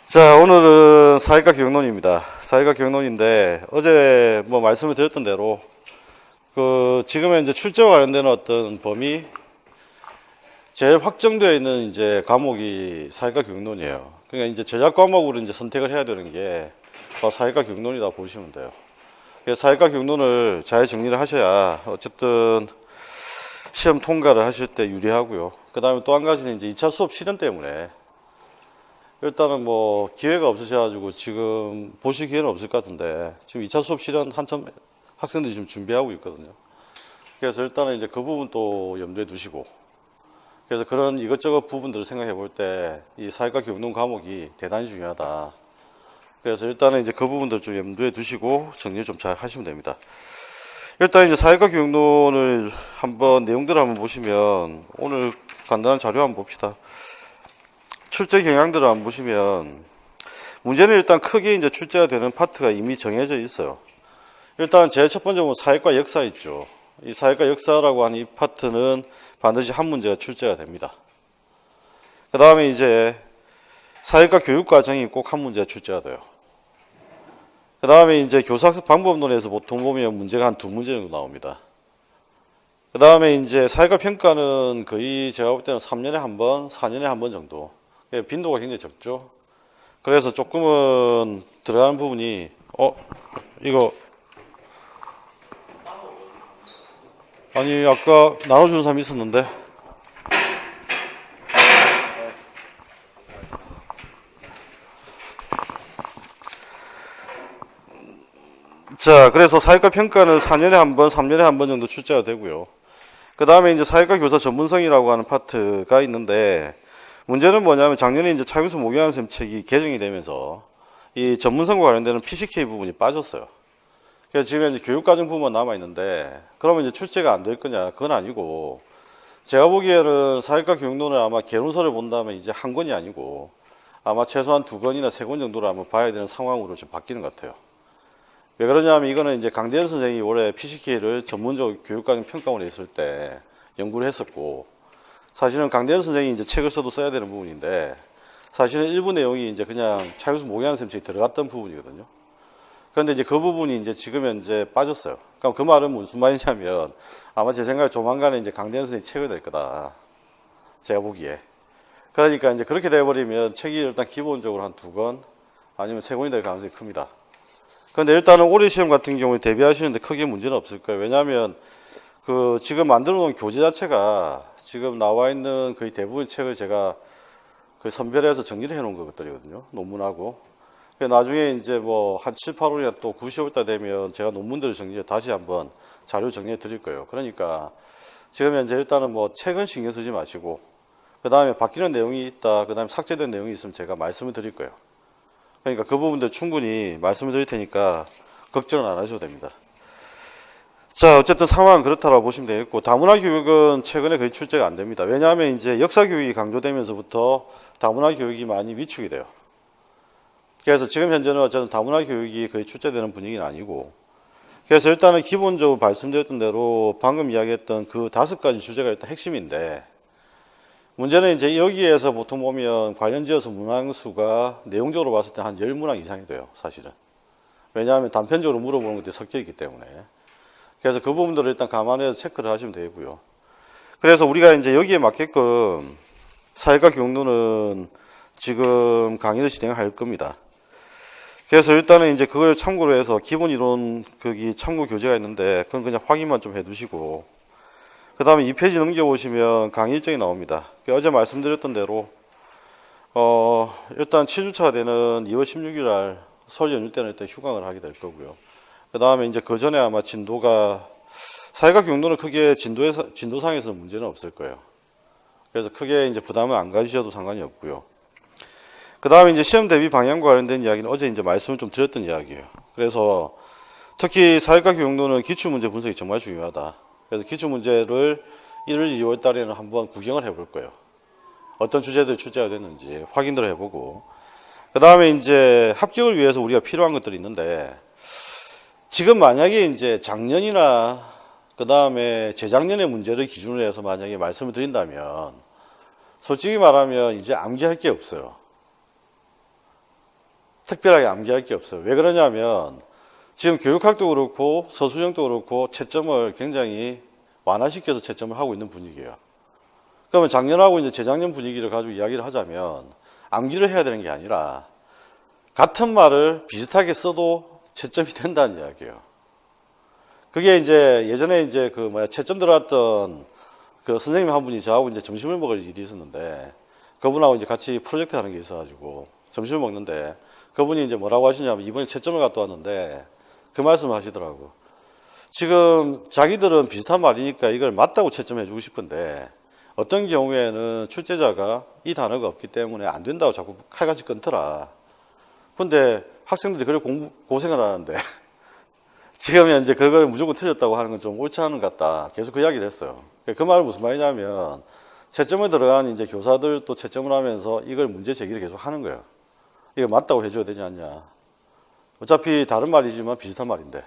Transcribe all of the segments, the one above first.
자, 오늘은 사회과 교육론입니다. 사회과 교육론인데, 어제 뭐 말씀을 드렸던 대로, 지금은 이제 출제와 관련되는 어떤 범위, 제일 확정되어 있는 이제 과목이 사회과 교육론이에요. 그러니까 이제 전략 과목으로 이제 선택을 해야 되는 게, 사회과 교육론이다 보시면 돼요. 그래서 사회과 교육론을 잘 정리를 하셔야, 어쨌든, 시험 통과를 하실 때 유리하고요. 그 다음에 또 한 가지는 이제 2차 수업 실현 때문에, 일단은 뭐 기회가 없으셔가지고 지금 보실 기회는 없을 것 같은데 지금 2차 수업 실현 한참 학생들이 지금 준비하고 있거든요. 그래서 일단은 이제 그 부분 또 염두에 두시고, 그래서 그런 이것저것 부분들을 생각해 볼 때 이 사회과 교육론 과목이 대단히 중요하다. 그래서 일단은 이제 그 부분들 좀 염두에 두시고 정리 좀 잘 하시면 됩니다. 일단 이제 사회과 교육론을 한번 내용들을 한번 보시면, 오늘 간단한 자료 한번 봅시다. 출제 경향들을 한번 보시면, 문제는 일단 크게 이제 출제가 되는 파트가 이미 정해져 있어요. 일단 제일 첫 번째 보면 사회과 역사 있죠. 이 사회과 역사라고 하는 이 파트는 반드시 한 문제가 출제가 됩니다. 그 다음에 이제 사회과 교육과정이 꼭 한 문제가 출제가 돼요. 그 다음에 이제 교사학습 방법론에서 보통 보면 문제가 한 두 문제 정도 나옵니다. 그 다음에 이제 사회과 평가는 거의 제가 볼 때는 3년에 한 번, 4년에 한 번 정도. 빈도가 굉장히 적죠. 그래서 조금은 들어가는 부분이, 이거, 아니, 아까 나눠주는 사람이 있었는데. 자, 그래서 사회과 평가는 4년에 한 번, 3년에 한 번 정도 출제가 되고요. 그 다음에 이제 사회과 교사 전문성이라고 하는 파트가 있는데, 문제는 뭐냐면 작년에 이제 차윤수 모경환 선생님 책이 개정이 되면서 이 전문성과 관련되는 PCK 부분이 빠졌어요. 그래서 지금 이제 교육과정 부분만 남아있는데, 그러면 이제 출제가 안 될 거냐? 그건 아니고, 제가 보기에는 사회과 교육론을 아마 개론서를 본다면 이제 한 권이 아니고, 아마 최소한 두 권이나 세 권 정도를 한번 봐야 되는 상황으로 좀 바뀌는 것 같아요. 왜 그러냐면 이거는 이제 강대현 선생이 원래 PCK를 전문적 교육과정 평가원에 있을 때 연구를 했었고, 사실은 강대현 선생이 이제 책을 써도 써야 되는 부분인데, 사실은 일부 내용이 이제 그냥 차윤수 모경환 선생님 책에 들어갔던 부분이거든요. 그런데 이제 그 부분이 이제 지금 현재 빠졌어요. 그럼 그 말은 무슨 말이냐면, 아마 제 생각에 조만간에 이제 강대현 선생님 책을 낼 거다. 제가 보기에. 그러니까 이제 그렇게 돼버리면 책이 일단 기본적으로 한 두 권, 아니면 세 권이 될 가능성이 큽니다. 그런데 일단은 올해 시험 같은 경우에 대비하시는데 크게 문제는 없을 거예요. 왜냐하면 지금 만들어 놓은 교재 자체가 지금 나와 있는 거의 대부분 책을 제가 선별해서 정리를 해 놓은 것들이거든요. 논문하고. 나중에 이제 뭐 한 7, 8월이나 또 9, 10월 달 되면 제가 논문들을 정리해 다시 한번 자료 정리해 드릴 거예요. 그러니까 지금 현재 일단은 뭐 책은 신경 쓰지 마시고, 그 다음에 바뀌는 내용이 있다, 그 다음에 삭제된 내용이 있으면 제가 말씀을 드릴 거예요. 그러니까 그 부분들 충분히 말씀을 드릴 테니까 걱정은 안 하셔도 됩니다. 자, 어쨌든 상황은 그렇다고 보시면 되겠고, 다문화 교육은 최근에 거의 출제가 안 됩니다. 왜냐하면 이제 역사 교육이 강조되면서부터 다문화 교육이 많이 위축이 돼요. 그래서 지금 현재는 어쨌든 다문화 교육이 거의 출제되는 분위기는 아니고, 그래서 일단은 기본적으로 말씀드렸던 대로 방금 이야기했던 그 5가지 주제가 일단 핵심인데, 문제는 이제 여기에서 보통 보면 관련 지어서 문항수가 내용적으로 봤을 때 한 10문항 이상이 돼요, 사실은. 왜냐하면 단편적으로 물어보는 것들이 섞여 있기 때문에. 그래서 그 부분들을 일단 감안해서 체크를 하시면 되고요. 그래서 우리가 이제 여기에 맞게끔 사회과 교육론은 지금 강의를 진행할 겁니다. 그래서 일단은 이제 그걸 참고로 해서 기본 이론 거기 참고 교재가 있는데, 그건 그냥 확인만 좀 해두시고, 그 다음에 2페이지 넘겨보시면 강의 일정이 나옵니다. 어제 말씀드렸던 대로 일단 7주차가 되는 2월 16일 날 설 연휴 때는 일단 휴강을 하게 될 거고요. 그 다음에 이제 그 전에 아마 진도가, 사회과 교육론은 크게 진도상에서는 문제는 없을 거예요. 그래서 크게 이제 부담을 안 가지셔도 상관이 없고요. 그 다음에 이제 시험 대비 방향과 관련된 이야기는 어제 이제 말씀을 좀 드렸던 이야기예요. 그래서 특히 사회과 교육론은 기출문제 분석이 정말 중요하다. 그래서 기출문제를 1월, 2월 달에는 한번 구경을 해볼 거예요. 어떤 주제들이 출제가 됐는지 확인을 해보고, 그 다음에 이제 합격을 위해서 우리가 필요한 것들이 있는데, 지금 만약에 이제 작년이나 그 다음에 재작년의 문제를 기준으로 해서 만약에 말씀을 드린다면, 솔직히 말하면 이제 암기할 게 없어요. 특별하게 암기할 게 없어요. 왜 그러냐면 지금 교육학도 그렇고 서술형도 그렇고 채점을 굉장히 완화시켜서 채점을 하고 있는 분위기예요. 그러면 작년하고 이제 재작년 분위기를 가지고 이야기를 하자면 암기를 해야 되는 게 아니라 같은 말을 비슷하게 써도 채점이 된다는 이야기예요. 그게 이제 예전에 이제 채점 들어왔던 그 선생님 한 분이 저하고 이제 점심을 먹을 일이 있었는데 그분하고 이제 같이 프로젝트 하는 게 있어가지고 점심을 먹는데 그분이 이제 뭐라고 하시냐면 이번에 채점을 갖다 왔는데 그 말씀을 하시더라고. 지금 자기들은 비슷한 말이니까 이걸 맞다고 채점해 주고 싶은데 어떤 경우에는 출제자가 이 단어가 없기 때문에 안 된다고 자꾸 칼같이 끊더라. 근데 학생들이 그래 고생을 하는데 지금 현재 그걸 무조건 틀렸다고 하는 건 좀 옳지 않은 것 같다. 계속 그 이야기를 했어요. 그 말은 무슨 말이냐면 채점에 들어간 이제 교사들도 채점을 하면서 이걸 문제 제기를 계속 하는 거예요. 이거 맞다고 해줘야 되지 않냐. 어차피 다른 말이지만 비슷한 말인데.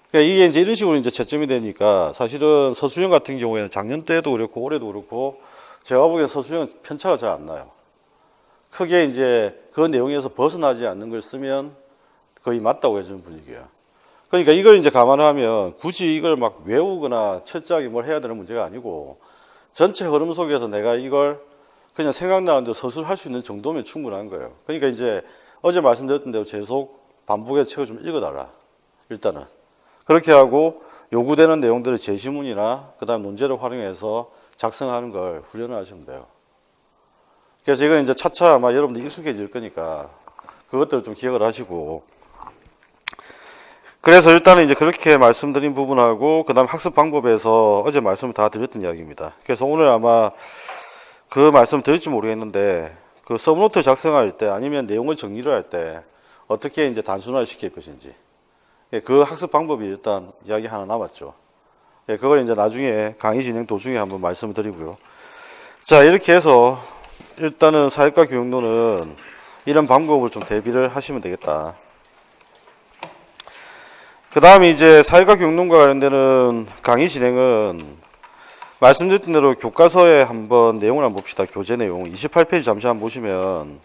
그러니까 이게 이제 이런 식으로 이제 채점이 되니까 사실은 서술형 같은 경우에는 작년 때도 그렇고 올해도 그렇고 제가 보기엔 서술형 편차가 잘 안 나요. 크게 이제 그 내용에서 벗어나지 않는 걸 쓰면 거의 맞다고 해주는 분위기예요. 그러니까 이걸 이제 감안하면 굳이 이걸 막 외우거나 철저하게 뭘 해야 되는 문제가 아니고 전체 흐름 속에서 내가 이걸 그냥 생각나는 대로 서술할 수 있는 정도면 충분한 거예요. 그러니까 이제 어제 말씀드렸던 대로 계속 반복해서 책을 좀 읽어달라. 일단은. 그렇게 하고 요구되는 내용들을 제시문이나 그 다음 논제를 활용해서 작성하는 걸 훈련을 하시면 돼요. 그래서 이건 이제 차차 아마 여러분들 익숙해질 거니까 그것들을 좀 기억을 하시고 그래서 일단은 이제 그렇게 말씀드린 부분하고 그 다음 학습 방법에서 어제 말씀을 다 드렸던 이야기입니다. 그래서 오늘 아마 그 말씀 드릴지 모르겠는데 그 서브노트 작성할 때 아니면 내용을 정리를 할 때 어떻게 이제 단순화를 시킬 것인지 그 학습 방법이 일단 이야기 하나 남았죠. 그걸 이제 나중에 강의 진행 도중에 한번 말씀을 드리고요. 자, 이렇게 해서 일단은 사회과 교육론은 이런 방법을 좀 대비를 하시면 되겠다. 그 다음에 이제 사회과 교육론과 관련되는 강의 진행은 말씀드린 대로 교과서에 한번 내용을 한번 봅시다. 교재 내용 28페이지 잠시 한번 보시면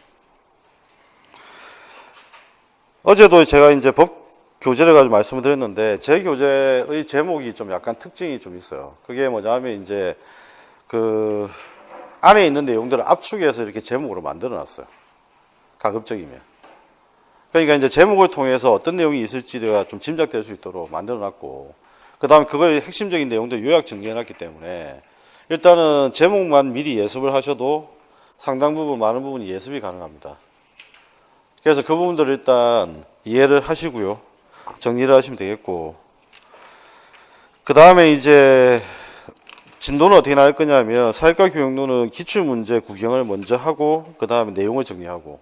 어제도 제가 이제 법 교재를 가지고 말씀을 드렸는데 제 교재의 제목이 좀 약간 특징이 좀 있어요. 그게 뭐냐면 이제 그 안에 있는 내용들을 압축해서 이렇게 제목으로 만들어 놨어요. 가급적이면. 그러니까 이제 제목을 통해서 어떤 내용이 있을지가 좀 짐작될 수 있도록 만들어 놨고 그 다음에 그거의 핵심적인 내용들 요약 정리해 놨기 때문에 일단은 제목만 미리 예습을 하셔도 상당 부분 많은 부분이 예습이 가능합니다. 그래서 그 부분들을 일단 이해를 하시고요. 정리를 하시면 되겠고 그 다음에 이제 진도는 어떻게 나갈 거냐면 사회과 교육론은 기출문제 구경을 먼저 하고 그 다음에 내용을 정리하고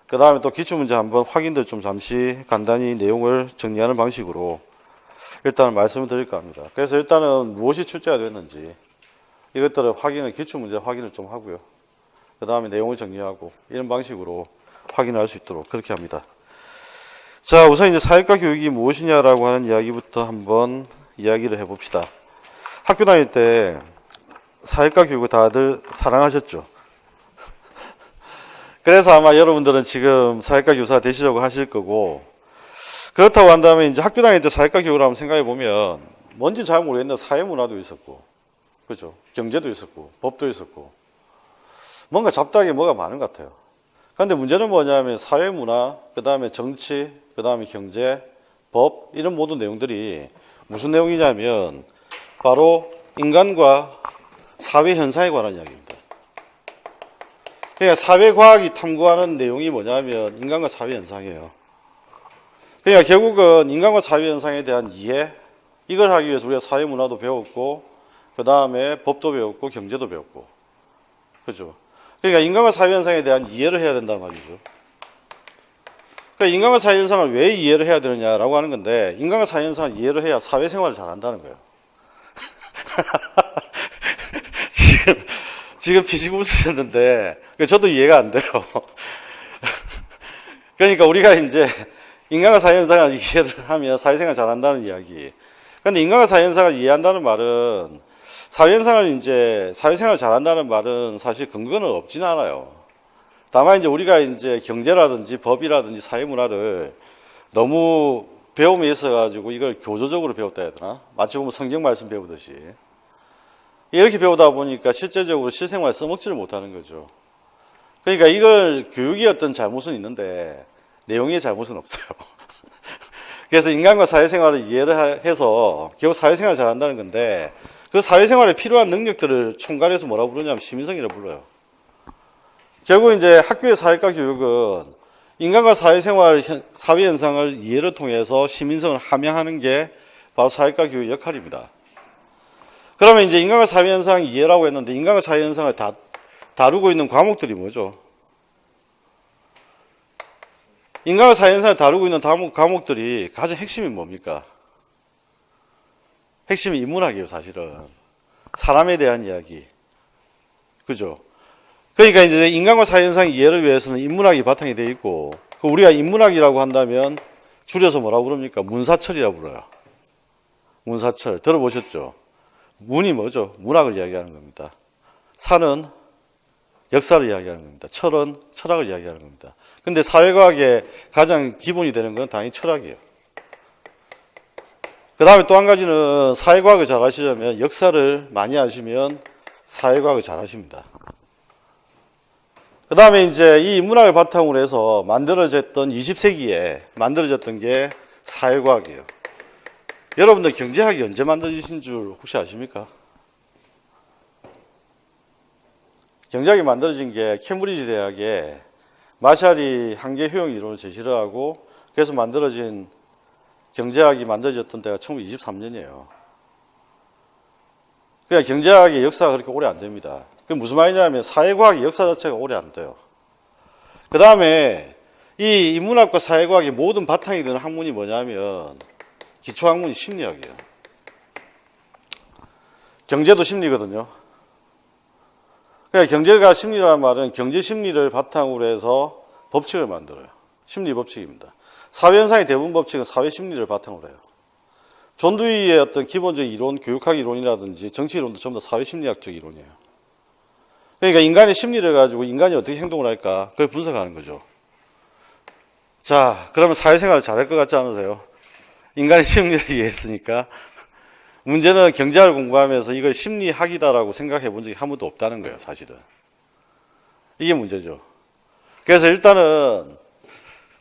그 다음에 또 기출문제 한번 확인들 좀 잠시 간단히 내용을 정리하는 방식으로 일단 말씀을 드릴까 합니다. 그래서 일단은 무엇이 출제가 됐는지 이것들을 확인을 기출문제 확인을 좀 하고요. 그 다음에 내용을 정리하고 이런 방식으로 확인할 수 있도록 그렇게 합니다. 자, 우선 이제 사회과 교육이 무엇이냐라고 하는 이야기부터 한번 이야기를 해봅시다. 학교 다닐 때 사회과 교육을 다들 사랑하셨죠? 그래서 아마 여러분들은 지금 사회과 교사 되시려고 하실 거고 그렇다고 한다면 이제 학교 다닐 때 사회과 교육을 한번 생각해 보면 뭔지 잘 모르겠는데 사회문화도 있었고 그죠? 경제도 있었고 법도 있었고 뭔가 잡다하게 뭐가 많은 것 같아요. 그런데 문제는 뭐냐면 사회문화, 그 다음에 정치, 그 다음에 경제, 법 이런 모든 내용들이 무슨 내용이냐면 바로 인간과 사회 현상에 관한 이야기입니다. 그러니까 사회과학이 탐구하는 내용이 뭐냐면 인간과 사회 현상이에요. 그러니까 결국은 인간과 사회 현상에 대한 이해 이걸 하기 위해서 우리가 사회문화도 배웠고 그 다음에 법도 배웠고 경제도 배웠고 그죠? 그러니까 인간과 사회 현상에 대한 이해를 해야 된단 말이죠. 그러니까 인간과 사회 현상을 왜 이해를 해야 되느냐라고 하는 건데 인간과 사회 현상을 이해를 해야 사회생활을 잘한다는 거예요. 지금 피식 웃으셨는데 저도 이해가 안 돼요. 그러니까 우리가 이제 인간과 사회 현상을 이해를 하면 사회생활 잘한다는 이야기. 그런데 인간과 사회 현상을 이해한다는 말은 사회 현상을 이제 사회생활 잘한다는 말은 사실 근거는 없지는 않아요. 다만 이제 우리가 이제 경제라든지 법이라든지 사회문화를 너무 배움에 있어가지고 이걸 교조적으로 배웠다 해야 되나? 마치 보면 성경 말씀 배우듯이. 이렇게 배우다 보니까 실제적으로 실생활에 써먹지를 못하는 거죠. 그러니까 이걸 교육이 어떤 잘못은 있는데 내용의 잘못은 없어요. 그래서 인간과 사회생활을 이해를 해서 결국 사회생활을 잘한다는 건데 그 사회생활에 필요한 능력들을 총괄해서 뭐라 부르냐면 시민성이라 불러요. 결국 이제 학교의 사회과 교육은 인간과 사회생활, 사회현상을 이해를 통해서 시민성을 함양하는 게 바로 사회과 교육의 역할입니다. 그러면 이제 인간과 사회현상 이해라고 했는데 인간과 사회현상을 다루고 있는 과목들이 뭐죠? 인간과 사회현상을 다루고 있는 과목들이 가장 핵심이 뭡니까? 핵심이 인문학이에요, 사실은. 사람에 대한 이야기. 그죠? 그러니까 이제 인간과 사회현상 이해를 위해서는 인문학이 바탕이 되어 있고, 우리가 인문학이라고 한다면 줄여서 뭐라고 부릅니까? 문사철이라고 불러요. 문사철. 들어보셨죠? 문이 뭐죠? 문학을 이야기하는 겁니다. 사는 역사를 이야기하는 겁니다. 철은 철학을 이야기하는 겁니다. 근데 사회과학의 가장 기본이 되는 건 당연히 철학이에요. 그 다음에 또 한 가지는 사회과학을 잘 하시려면 역사를 많이 아시면 사회과학을 잘 하십니다. 그 다음에 이제 이 인문학을 바탕으로 해서 만들어졌던 20세기에 만들어졌던 게 사회과학이에요. 여러분들 경제학이 언제 만들어진 줄 혹시 아십니까? 경제학이 만들어진 게 캠브리지 대학에 마샬이 한계 효용 이론을 제시를 하고 그래서 만들어진 경제학이 만들어졌던 때가 1923년이에요. 그러니까 경제학의 역사가 그렇게 오래 안 됩니다. 그게 무슨 말이냐면 사회과학의 역사 자체가 오래 안 돼요. 그 다음에 이 인문학과 사회과학의 모든 바탕이 되는 학문이 뭐냐면 기초학문이 심리학이에요. 경제도 심리거든요. 그러니까 경제가 심리라는 말은 경제 심리를 바탕으로 해서 법칙을 만들어요. 심리 법칙입니다. 사회현상의 대부분 법칙은 사회 심리를 바탕으로 해요. 존 두이의 어떤 기본적인 이론, 교육학 이론이라든지 정치 이론도 전부 다 사회 심리학적 이론이에요. 그러니까 인간의 심리를 가지고 인간이 어떻게 행동을 할까 그걸 분석하는 거죠. 자, 그러면 사회생활을 잘할 것 같지 않으세요? 인간의 심리를 이해했으니까. 문제는 경제학을 공부하면서 이걸 심리학이다라고 생각해 본 적이 한 번도 없다는 거예요, 사실은. 이게 문제죠. 그래서 일단은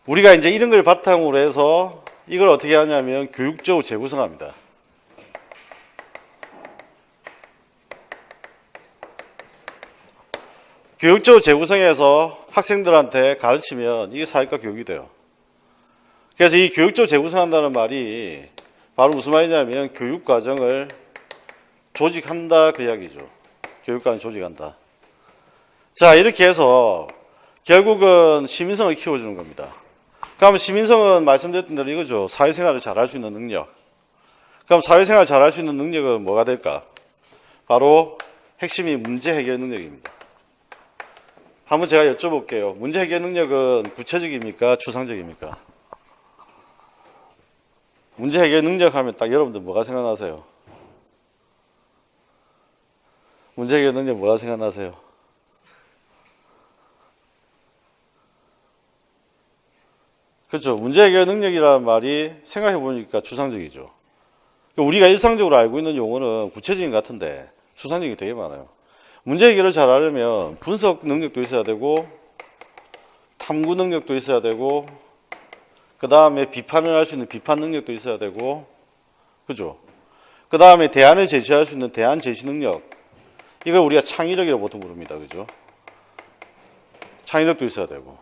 우리가 이제 이런 걸 바탕으로 해서 이걸 어떻게 하냐면 교육적으로 재구성합니다. 교육적으로 재구성해서 학생들한테 가르치면 이게 사회과 교육이 돼요. 그래서 이 교육적으로 재구성한다는 말이 바로 무슨 말이냐면 교육과정을 조직한다 그 이야기죠. 교육과정 조직한다. 자, 이렇게 해서 결국은 시민성을 키워주는 겁니다. 그럼 시민성은 말씀드렸던 대로 이거죠. 사회생활을 잘할 수 있는 능력. 그럼 사회생활을 잘할 수 있는 능력은 뭐가 될까? 바로 핵심이 문제 해결 능력입니다. 한번 제가 여쭤볼게요. 문제 해결 능력은 구체적입니까? 추상적입니까? 문제 해결 능력 하면 딱 여러분들 뭐가 생각나세요? 문제 해결 능력 뭐가 생각나세요? 그렇죠. 문제 해결 능력이라는 말이 생각해 보니까 추상적이죠. 우리가 일상적으로 알고 있는 용어는 구체적인 것 같은데 추상적인 게 되게 많아요. 문제 해결을 잘하려면 분석 능력도 있어야 되고 탐구 능력도 있어야 되고 그 다음에 비판을 할 수 있는 비판 능력도 있어야 되고 그죠? 그 다음에 대안을 제시할 수 있는 대안 제시 능력 이걸 우리가 창의력이라고 보통 부릅니다. 그죠? 창의력도 있어야 되고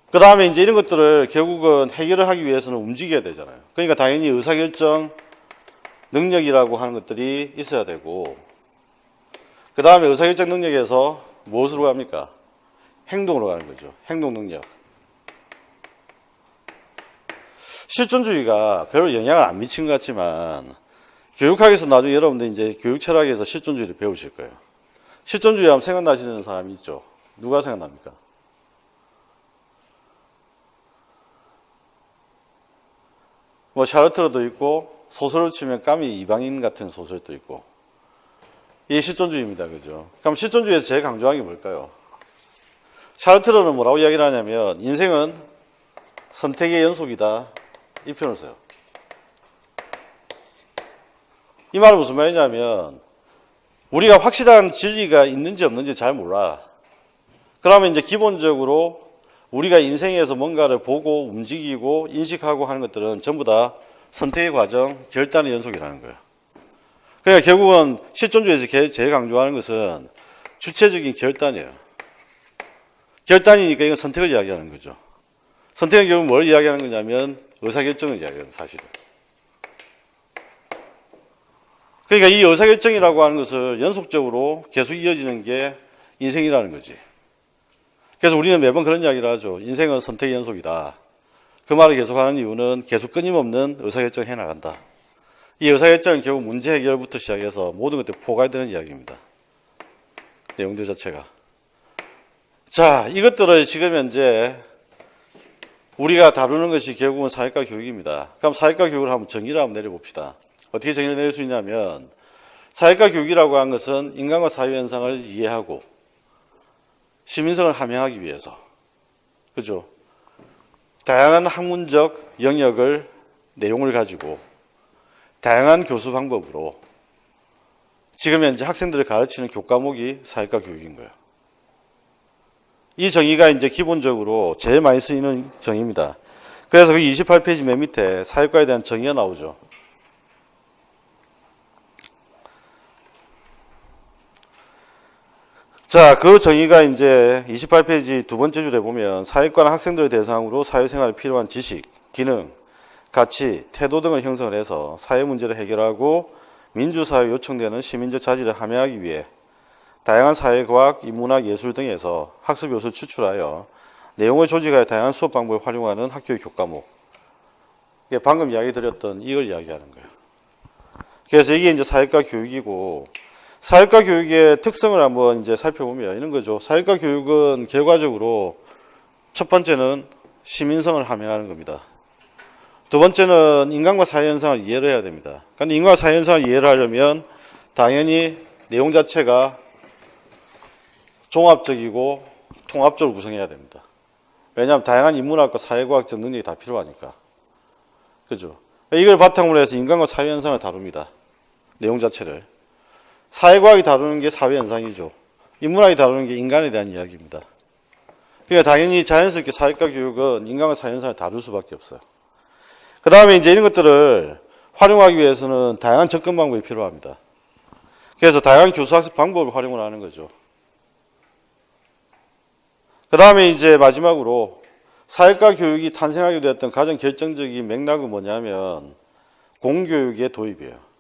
그 다음에 이제 이런 것들을 결국은 해결을 하기 위해서는 움직여야 되잖아요. 그러니까 당연히 의사결정 능력이라고 하는 것들이 있어야 되고 그 다음에 의사결정 능력에서 무엇으로 갑니까? 행동으로 가는 거죠. 행동 능력. 실존주의가 별로 영향을 안 미친 것 같지만 교육학에서 나중에 여러분들 이제 교육 철학에서 실존주의를 배우실 거예요. 실존주의 하면 생각나시는 사람이 있죠. 누가 생각납니까? 뭐 샤르트르도 있고 소설을 치면 까미 이방인 같은 소설도 있고 이게 실존주의입니다. 그죠? 그럼 실존주의에서 제일 강조한 게 뭘까요? 샤르트르는 뭐라고 이야기를 하냐면 인생은 선택의 연속이다, 이 표현을 써요. 이 말은 무슨 말이냐면 우리가 확실한 진리가 있는지 없는지 잘 몰라. 그러면 이제 기본적으로 우리가 인생에서 뭔가를 보고 움직이고 인식하고 하는 것들은 전부 다 선택의 과정, 결단의 연속이라는 거예요. 그러니까 결국은 실존주의에서 제일 강조하는 것은 주체적인 결단이에요. 결단이니까 이건 선택을 이야기하는 거죠. 선택은 결국 뭘 이야기하는 거냐면 의사결정을 이야기해요, 사실은. 그러니까 이 의사결정이라고 하는 것을 연속적으로 계속 이어지는 게 인생이라는 거지. 그래서 우리는 매번 그런 이야기를 하죠. 인생은 선택의 연속이다. 그 말을 계속하는 이유는 계속 끊임없는 의사결정을 해나간다. 이 의사결정은 결국 문제 해결부터 시작해서 모든 것들이 포괄되는 이야기입니다. 내용들 자체가. 자, 이것들을 지금 현재 우리가 다루는 것이 결국은 사회과 교육입니다. 그럼 사회과 교육을 한번 정의를 한번 내려봅시다. 어떻게 정의를 내릴 수 있냐면 사회과 교육이라고 하는 것은 인간과 사회 현상을 이해하고 시민성을 함양하기 위해서, 그죠? 다양한 학문적 영역을 내용을 가지고 다양한 교수 방법으로 지금 현재 학생들을 가르치는 교과목이 사회과 교육인 거예요. 이 정의가 이제 기본적으로 제일 많이 쓰이는 정의입니다. 그래서 그 28페이지 맨 밑에 사회과에 대한 정의가 나오죠. 자, 그 정의가 이제 28페이지 두 번째 줄에 보면 사회과는 학생들을 대상으로 사회생활에 필요한 지식, 기능, 가치, 태도 등을 형성을 해서 사회 문제를 해결하고 민주사회에 요청되는 시민적 자질을 함양하기 위해 다양한 사회과학, 인문학, 예술 등에서 학습 요소를 추출하여 내용을 조직하여 다양한 수업 방법을 활용하는 학교의 교과목. 이게 방금 이야기 드렸던 이걸 이야기하는 거예요. 그래서 이게 이제 사회과 교육이고, 사회과 교육의 특성을 한번 이제 살펴보면 이런 거죠. 사회과 교육은 결과적으로 첫 번째는 시민성을 함양하는 겁니다. 두 번째는 인간과 사회 현상을 이해를 해야 됩니다. 그런데 인간과 사회 현상을 이해를 하려면 당연히 내용 자체가 종합적이고 통합적으로 구성해야 됩니다. 왜냐하면 다양한 인문학과 사회과학적 능력이 다 필요하니까. 그죠? 이걸 바탕으로 해서 인간과 사회 현상을 다룹니다. 내용 자체를. 사회과학이 다루는 게 사회 현상이죠. 인문학이 다루는 게 인간에 대한 이야기입니다. 그러니까 당연히 자연스럽게 사회과 교육은 인간과 사회 현상을 다룰 수밖에 없어요. 그 다음에 이제 이런 것들을 활용하기 위해서는 다양한 접근 방법이 필요합니다. 그래서 다양한 교수학습 방법을 활용을 하는 거죠. 그 다음에 이제 마지막으로 사회과 교육이 탄생하게 되었던 가장 결정적인 맥락은 뭐냐면 공교육의 도입이에요.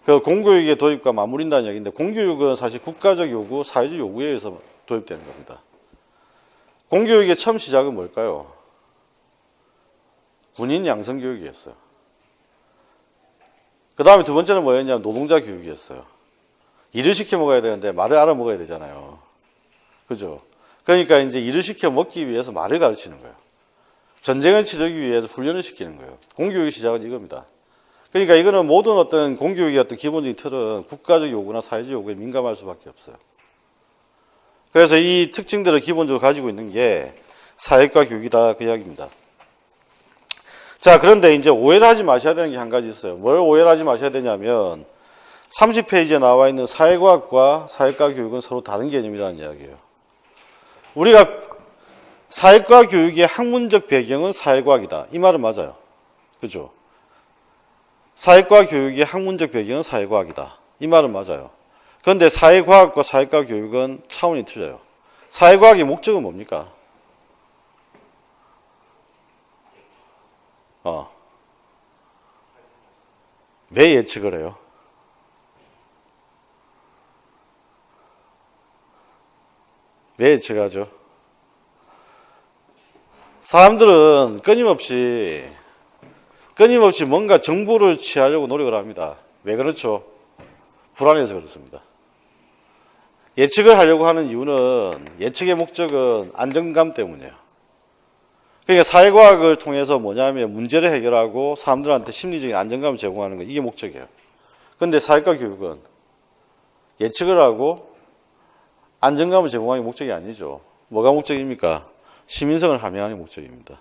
그 공교육의 도입과 맞물린다는 얘기인데 공교육은 사실 국가적 요구, 사회적 요구에 의해서 도입되는 겁니다. 공교육의 처음 시작은 뭘까요? 군인 양성 교육이었어요. 그 다음에 두 번째는 뭐였냐면 노동자 교육이었어요. 일을 시켜 먹어야 되는데 말을 알아 먹어야 되잖아요. 그죠? 그러니까 이제 일을 시켜 먹기 위해서 말을 가르치는 거예요. 전쟁을 치르기 위해서 훈련을 시키는 거예요. 공교육의 시작은 이겁니다. 그러니까 이거는 모든 어떤 공교육의 어떤 기본적인 틀은 국가적 요구나 사회적 요구에 민감할 수밖에 없어요. 그래서 이 특징들을 기본적으로 가지고 있는 게 사회과 교육이다, 그 이야기입니다. 자, 그런데 이제 오해를 하지 마셔야 되는 게 한 가지 있어요. 뭘 오해를 하지 마셔야 되냐면 30페이지에 나와 있는 사회과학과 사회과 교육은 서로 다른 개념이라는 이야기예요. 우리가 사회과 교육의 학문적 배경은 사회과학이다. 이 말은 맞아요. 그죠? 사회과 교육의 학문적 배경은 사회과학이다. 이 말은 맞아요. 그런데 사회과학과 사회과 교육은 차원이 틀려요. 사회과학의 목적은 뭡니까? 왜 예측을 해요? 왜 예측하죠? 사람들은 끊임없이 뭔가 정보를 취하려고 노력을 합니다. 왜 그렇죠? 불안해서 그렇습니다. 예측을 하려고 하는 이유는 예측의 목적은 안정감 때문이에요. 그러니까 사회과학을 통해서 뭐냐면 문제를 해결하고 사람들한테 심리적인 안정감을 제공하는 거, 이게 목적이에요. 그런데 사회과 교육은 예측을 하고 안정감을 제공하는 게 목적이 아니죠. 뭐가 목적입니까? 시민성을 함양하는 게 목적입니다.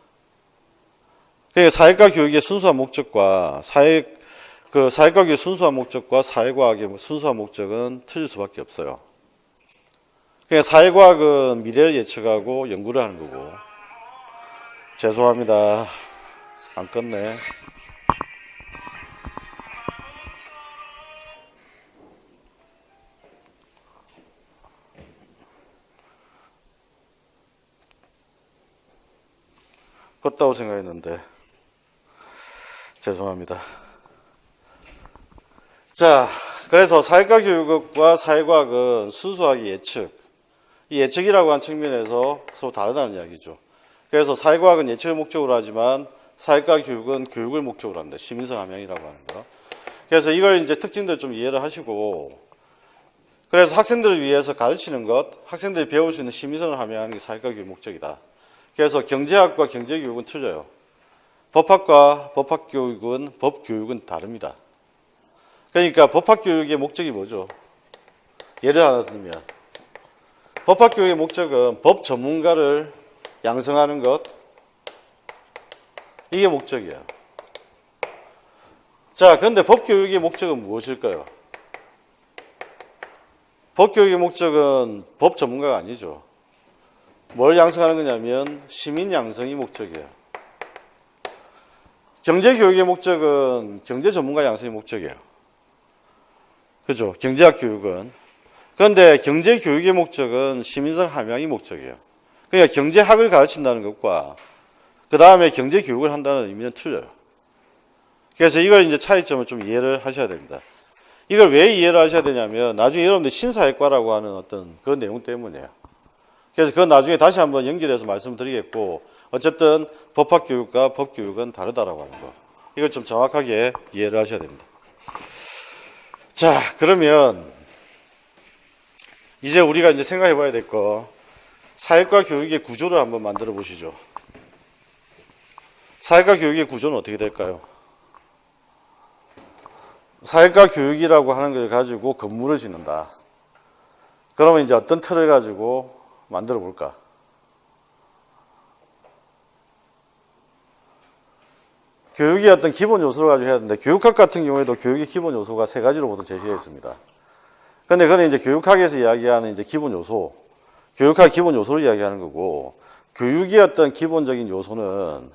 그러니까 사회과 교육의 순수한 목적과 사회과 교육의 순수한 목적과 사회과학의 순수한 목적은 틀릴 수밖에 없어요. 그러니까 사회과학은 미래를 예측하고 연구를 하는 거고. 죄송합니다. 안 껐네. 껐다고 생각했는데 죄송합니다. 자, 그래서 사회과 교육과 사회과학은 순수하게 예측, 이 예측이라고 하는 측면에서 서로 다르다는 이야기죠. 그래서 사회과학은 예측을 목적으로 하지만 사회과 교육은 교육을 목적으로 합니다. 시민성 함양이라고 하는 거. 그래서 이걸 이제 특징들 좀 이해를 하시고, 그래서 학생들을 위해서 가르치는 것, 학생들이 배울 수 있는 시민성을 함양하는 게 사회과 교육 목적이다. 그래서 경제학과 경제교육은 틀려요. 법학과 법학교육은 법교육은 다릅니다. 그러니까 법학교육의 목적이 뭐죠? 예를 하나 들면 법학교육의 목적은 법 전문가를 양성하는 것, 이게 목적이야. 자, 그런데 법교육의 목적은 무엇일까요? 법교육의 목적은 법 전문가가 아니죠. 뭘 양성하는 거냐면 시민 양성이 목적이에요. 경제교육의 목적은 경제 전문가 양성이 목적이에요. 그죠? 경제학 교육은. 그런데 경제교육의 목적은 시민성 함양이 목적이에요. 그러니까 경제학을 가르친다는 것과 그 다음에 경제교육을 한다는 의미는 틀려요. 그래서 이걸 이제 차이점을 좀 이해를 하셔야 됩니다. 이걸 왜 이해를 하셔야 되냐면 나중에 여러분들 신사회과라고 하는 어떤 그런 내용 때문이에요. 그래서 그건 나중에 다시 한번 연결해서 말씀드리겠고, 어쨌든 법학교육과 법교육은 다르다라고 하는 거. 이걸 좀 정확하게 이해를 하셔야 됩니다. 자, 그러면 이제 우리가 이제 생각해 봐야 될 거, 사회과 교육의 구조를 한번 만들어 보시죠. 사회과 교육의 구조는 어떻게 될까요? 사회과 교육이라고 하는 걸 가지고 건물을 짓는다. 그러면 이제 어떤 틀을 가지고 만들어 볼까? 교육의 어떤 기본 요소를 가지고 해야 되는데, 교육학 같은 경우에도 교육의 기본 요소가 세 가지로 보통 제시되어 있습니다. 근데 그건 이제 교육학에서 이야기하는 이제 기본 요소, 교육학 기본 요소를 이야기하는 거고, 교육의 어떤 기본적인 요소는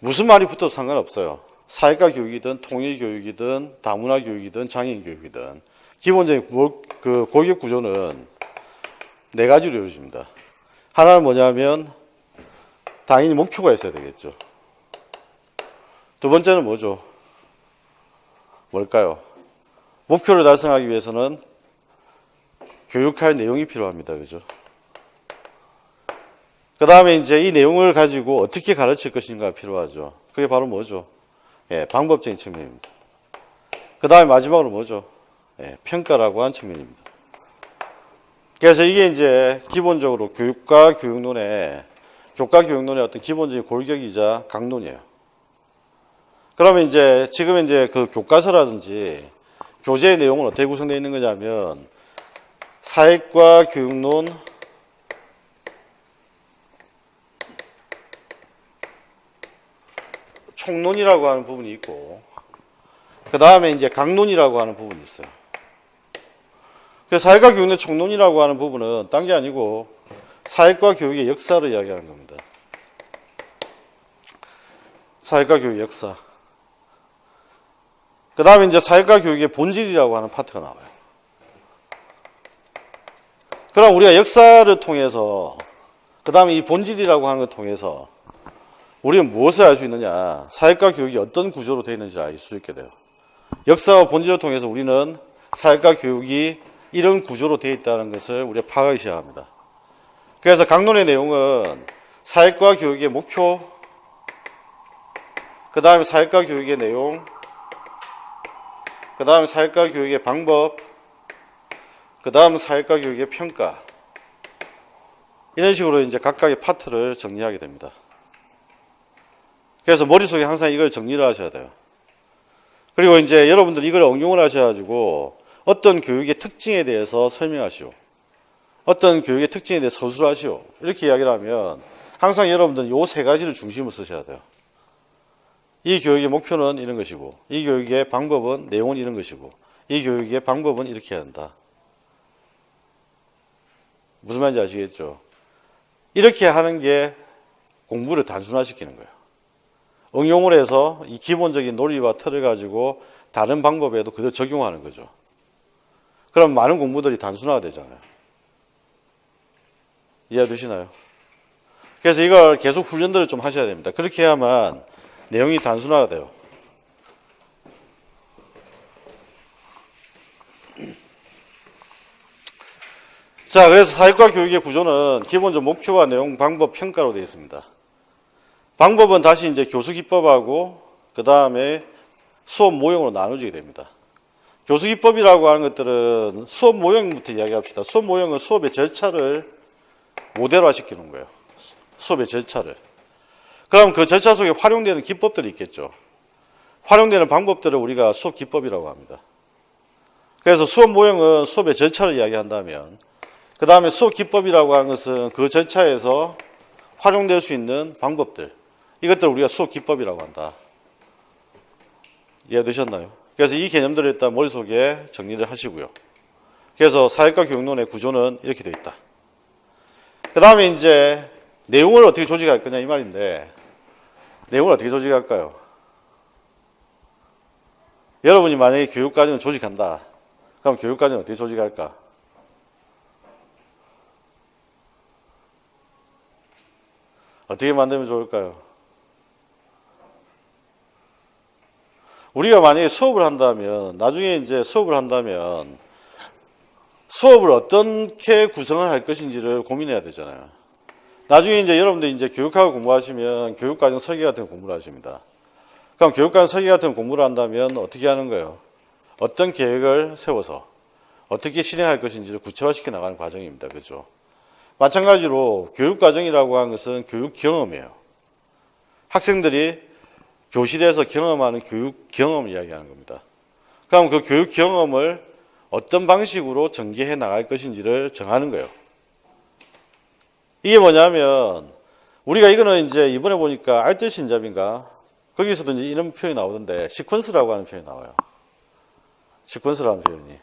무슨 말이 붙어도 상관없어요. 사회과 교육이든 통일 교육이든 다문화 교육이든 장애인 교육이든 기본적인 그 교육 구조는 네 가지로 이루어집니다. 하나는 뭐냐면 당연히 목표가 있어야 되겠죠. 두 번째는 뭐죠? 뭘까요? 목표를 달성하기 위해서는 교육할 내용이 필요합니다. 그죠? 그 다음에 이제 이 내용을 가지고 어떻게 가르칠 것인가가 필요하죠. 그게 바로 뭐죠? 예, 방법적인 측면입니다. 그 다음에 마지막으로 뭐죠? 예, 평가라고 하는 측면입니다. 그래서 이게 이제 기본적으로 교과 교육론의 어떤 기본적인 골격이자 강론이에요. 그러면 이제 지금 이제 그 교과서라든지 교재의 내용은 어떻게 구성되어 있는 거냐면 사회과 교육론, 총론이라고 하는 부분이 있고, 그 다음에 이제 강론이라고 하는 부분이 있어요. 그래서 사회과 교육의 총론이라고 하는 부분은 딴 게 아니고 사회과 교육의 역사를 이야기하는 겁니다. 사회과 교육 역사. 그 다음에 이제 사회과 교육의 본질이라고 하는 파트가 나와요. 그럼 우리가 역사를 통해서, 그 다음에 이 본질이라고 하는 걸 통해서 우리는 무엇을 알 수 있느냐? 사회과 교육이 어떤 구조로 되어 있는지를 알 수 있게 돼요. 역사와 본질을 통해서 우리는 사회과 교육이 이런 구조로 되어 있다는 것을 우리가 파악하기 시작합니다. 그래서 강론의 내용은 사회과 교육의 목표, 그 다음에 사회과 교육의 내용, 그 다음에 사회과 교육의 방법, 그 다음 사회과 교육의 평가, 이런 식으로 이제 각각의 파트를 정리하게 됩니다. 그래서 머릿속에 항상 이걸 정리를 하셔야 돼요. 그리고 이제 여러분들 이걸 응용을 하셔가지고 어떤 교육의 특징에 대해서 설명하시오. 어떤 교육의 특징에 대해 서술하시오. 이렇게 이야기를 하면 항상 여러분들은 요 세 가지를 중심으로 쓰셔야 돼요. 이 교육의 목표는 이런 것이고, 이 교육의 방법은, 내용은 이런 것이고, 이 교육의 방법은 이렇게 해야 한다. 무슨 말인지 아시겠죠? 이렇게 하는 게 공부를 단순화시키는 거예요. 응용을 해서 이 기본적인 논리와 틀을 가지고 다른 방법에도 그대로 적용하는 거죠. 그럼 많은 공부들이 단순화가 되잖아요. 이해되시나요? 그래서 이걸 계속 훈련들을 좀 하셔야 됩니다. 그렇게 해야만 내용이 단순화가 돼요. 자, 그래서 사회과 교육의 구조는 기본적 목표와 내용, 방법, 평가로 되어 있습니다. 방법은 다시 이제 교수 기법하고 그 다음에 수업 모형으로 나눠지게 됩니다. 교수 기법이라고 하는 것들은 수업 모형부터 이야기합시다. 수업 모형은 수업의 절차를 모델화 시키는 거예요. 수업의 절차를. 그럼 그 절차 속에 활용되는 기법들이 있겠죠. 활용되는 방법들을 우리가 수업 기법이라고 합니다. 그래서 수업 모형은 수업의 절차를 이야기한다면 그 다음에 수업 기법이라고 하는 것은 그 절차에서 활용될 수 있는 방법들, 이것들을 우리가 수업 기법이라고 한다. 이해되셨나요? 그래서 이 개념들을 일단 머릿속에 정리를 하시고요. 그래서 사회과 교육론의 구조는 이렇게 되어 있다. 그 다음에 이제 내용을 어떻게 조직할 거냐 이 말인데, 내용을 어떻게 조직할까요? 여러분이 만약에 교육과정을 조직한다. 그럼 교육과정을 어떻게 조직할까? 어떻게 만들면 좋을까요? 우리가 만약에 수업을 한다면, 나중에 이제 수업을 한다면, 수업을 어떻게 구성을 할 것인지를 고민해야 되잖아요. 나중에 이제 여러분들 이제 교육학을 공부하시면 교육과정 설계 같은 공부를 하십니다. 그럼 교육과정 설계 같은 공부를 한다면 어떻게 하는 거예요? 어떤 계획을 세워서 어떻게 실행할 것인지를 구체화시켜 나가는 과정입니다. 그렇죠? 마찬가지로 교육과정이라고 하는 것은 교육 경험이에요. 학생들이 교실에서 경험하는 교육 경험을 이야기하는 겁니다. 그럼 그 교육 경험을 어떤 방식으로 전개해 나갈 것인지를 정하는 거예요. 이게 뭐냐면 우리가 이거는 이제 이번에 보니까 알뜰신잡인가 거기서도 이제 이런 표현이 나오던데 시퀀스라고 하는 표현이 나와요. 시퀀스라는 표현이.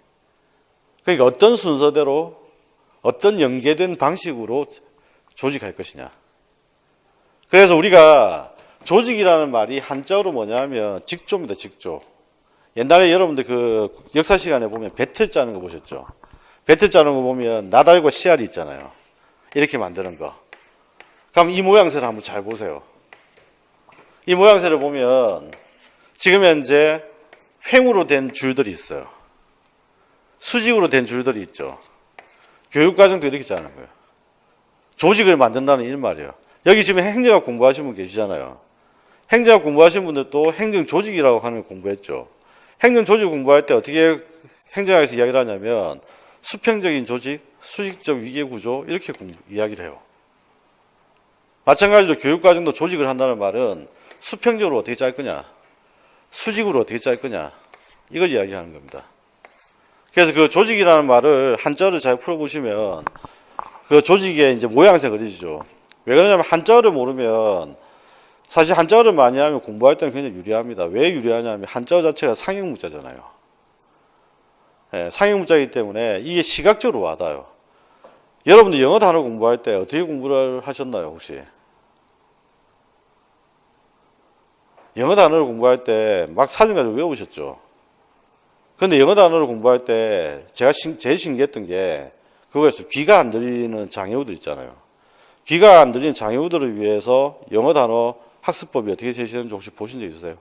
그러니까 어떤 순서대로 어떤 연계된 방식으로 조직할 것이냐. 그래서 우리가 조직이라는 말이 한자어로 뭐냐면 직조입니다. 직조. 옛날에 여러분들 그 역사 시간에 보면 배틀 짜는 거 보셨죠? 배틀 짜는 거 보면 나달과 씨알이 있잖아요. 이렇게 만드는 거. 그럼 이 모양새를 한번 잘 보세요. 이 모양새를 보면 지금 현재 횡으로 된 줄들이 있어요. 수직으로 된 줄들이 있죠. 교육과정도 이렇게 짜는 거예요. 조직을 만든다는 이 말이에요. 여기 지금 행정학 공부하신 분 계시잖아요. 행정학 공부하신 분들도 행정조직이라고 하는 걸 공부했죠. 행정조직 공부할 때 어떻게 행정학에서 이야기를 하냐면 수평적인 조직, 수직적 위계구조 이렇게 이야기를 해요. 마찬가지로 교육과정도 조직을 한다는 말은 수평적으로 어떻게 짤 거냐, 수직으로 어떻게 짤 거냐 이걸 이야기하는 겁니다. 그래서 그 조직이라는 말을 한자어를 잘 풀어보시면 그 조직의 이제 모양새가 그려지죠. 왜 그러냐면 한자어를 모르면 사실 한자어를 많이 하면 공부할 때는 굉장히 유리합니다. 왜 유리하냐면 한자어 자체가 상형문자잖아요. 네, 상형문자이기 때문에 이게 시각적으로 와닿아요. 여러분들 영어 단어 공부할 때 어떻게 공부를 하셨나요 혹시? 영어 단어를 공부할 때 막 사전 가지고 외우셨죠. 그런데 영어 단어를 공부할 때 제가 제일 신기했던 게 그거였어요. 귀가 안 들리는 장애우들 있잖아요. 귀가 안 들리는 장애우들을 위해서 영어 단어 학습법이 어떻게 제시되는지 혹시 보신 적 있으세요?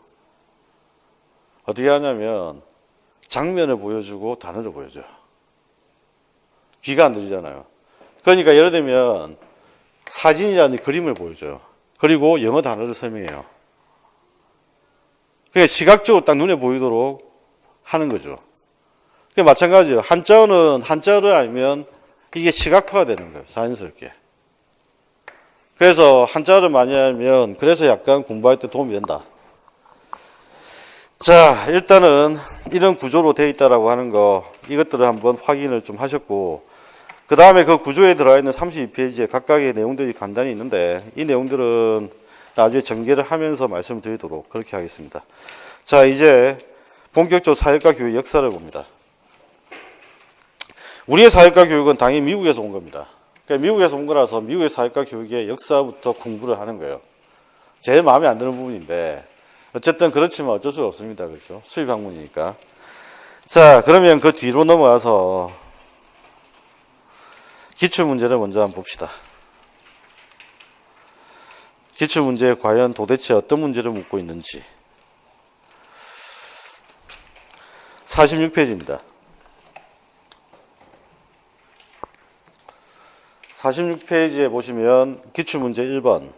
어떻게 하냐면 장면을 보여주고 단어를 보여줘요. 귀가 안 들리잖아요. 그러니까 예를 들면 사진이라는 그림을 보여줘요. 그리고 영어 단어를 설명해요. 그러니까 시각적으로 딱 눈에 보이도록 하는 거죠. 그게 마찬가지예요. 한자어는 한자어를 알면 이게 시각화가 되는 거예요. 자연스럽게. 그래서 한자어를 많이 알면 그래서 약간 공부할 때 도움이 된다. 자, 일단은 이런 구조로 되어 있다라고 하는 거 이것들을 한번 확인을 좀 하셨고 그 다음에 그 구조에 들어가 있는 32페이지에 각각의 내용들이 간단히 있는데 이 내용들은 나중에 전개를 하면서 말씀드리도록 그렇게 하겠습니다. 자, 이제 본격적으로 사회과 교육 역사를 봅니다. 우리의 사회과 교육은 당연히 미국에서 온 겁니다. 그러니까 미국에서 온 거라서 미국의 사회과 교육의 역사부터 공부를 하는 거예요. 제일 마음에 안 드는 부분인데 어쨌든 그렇지만 어쩔 수가 없습니다. 그렇죠? 수입 학문이니까. 자, 그러면 그 뒤로 넘어가서 기출문제를 먼저 한번 봅시다. 기출문제에 과연 도대체 어떤 문제를 묻고 있는지. 46페이지입니다. 46페이지에 보시면 기출문제 1번.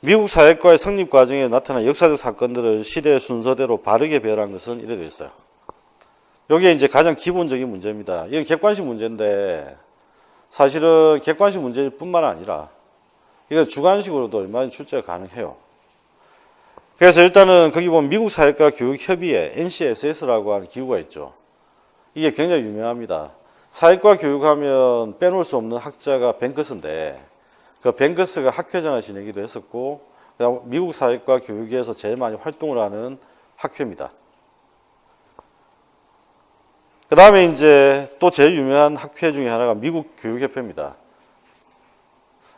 미국 사회과의 성립 과정에 나타난 역사적 사건들을 시대의 순서대로 바르게 배열한 것은 이래 되어 있어요. 여기에 이제 가장 기본적인 문제입니다. 이건 객관식 문제인데 사실은 객관식 문제일 뿐만 아니라 이건 주관식으로도 얼마든지 출제가 가능해요. 그래서 일단은 거기 보면 미국 사회과 교육협의회 NCSS라고 하는 기구가 있죠. 이게 굉장히 유명합니다. 사회과 교육하면 빼놓을 수 없는 학자가 뱅크스인데 그 뱅크스가 학회장을 지내기도 했었고 미국 사회과 교육에서 제일 많이 활동을 하는 학회입니다. 그 다음에 이제 또 제일 유명한 학회 중에 하나가 미국 교육협회입니다.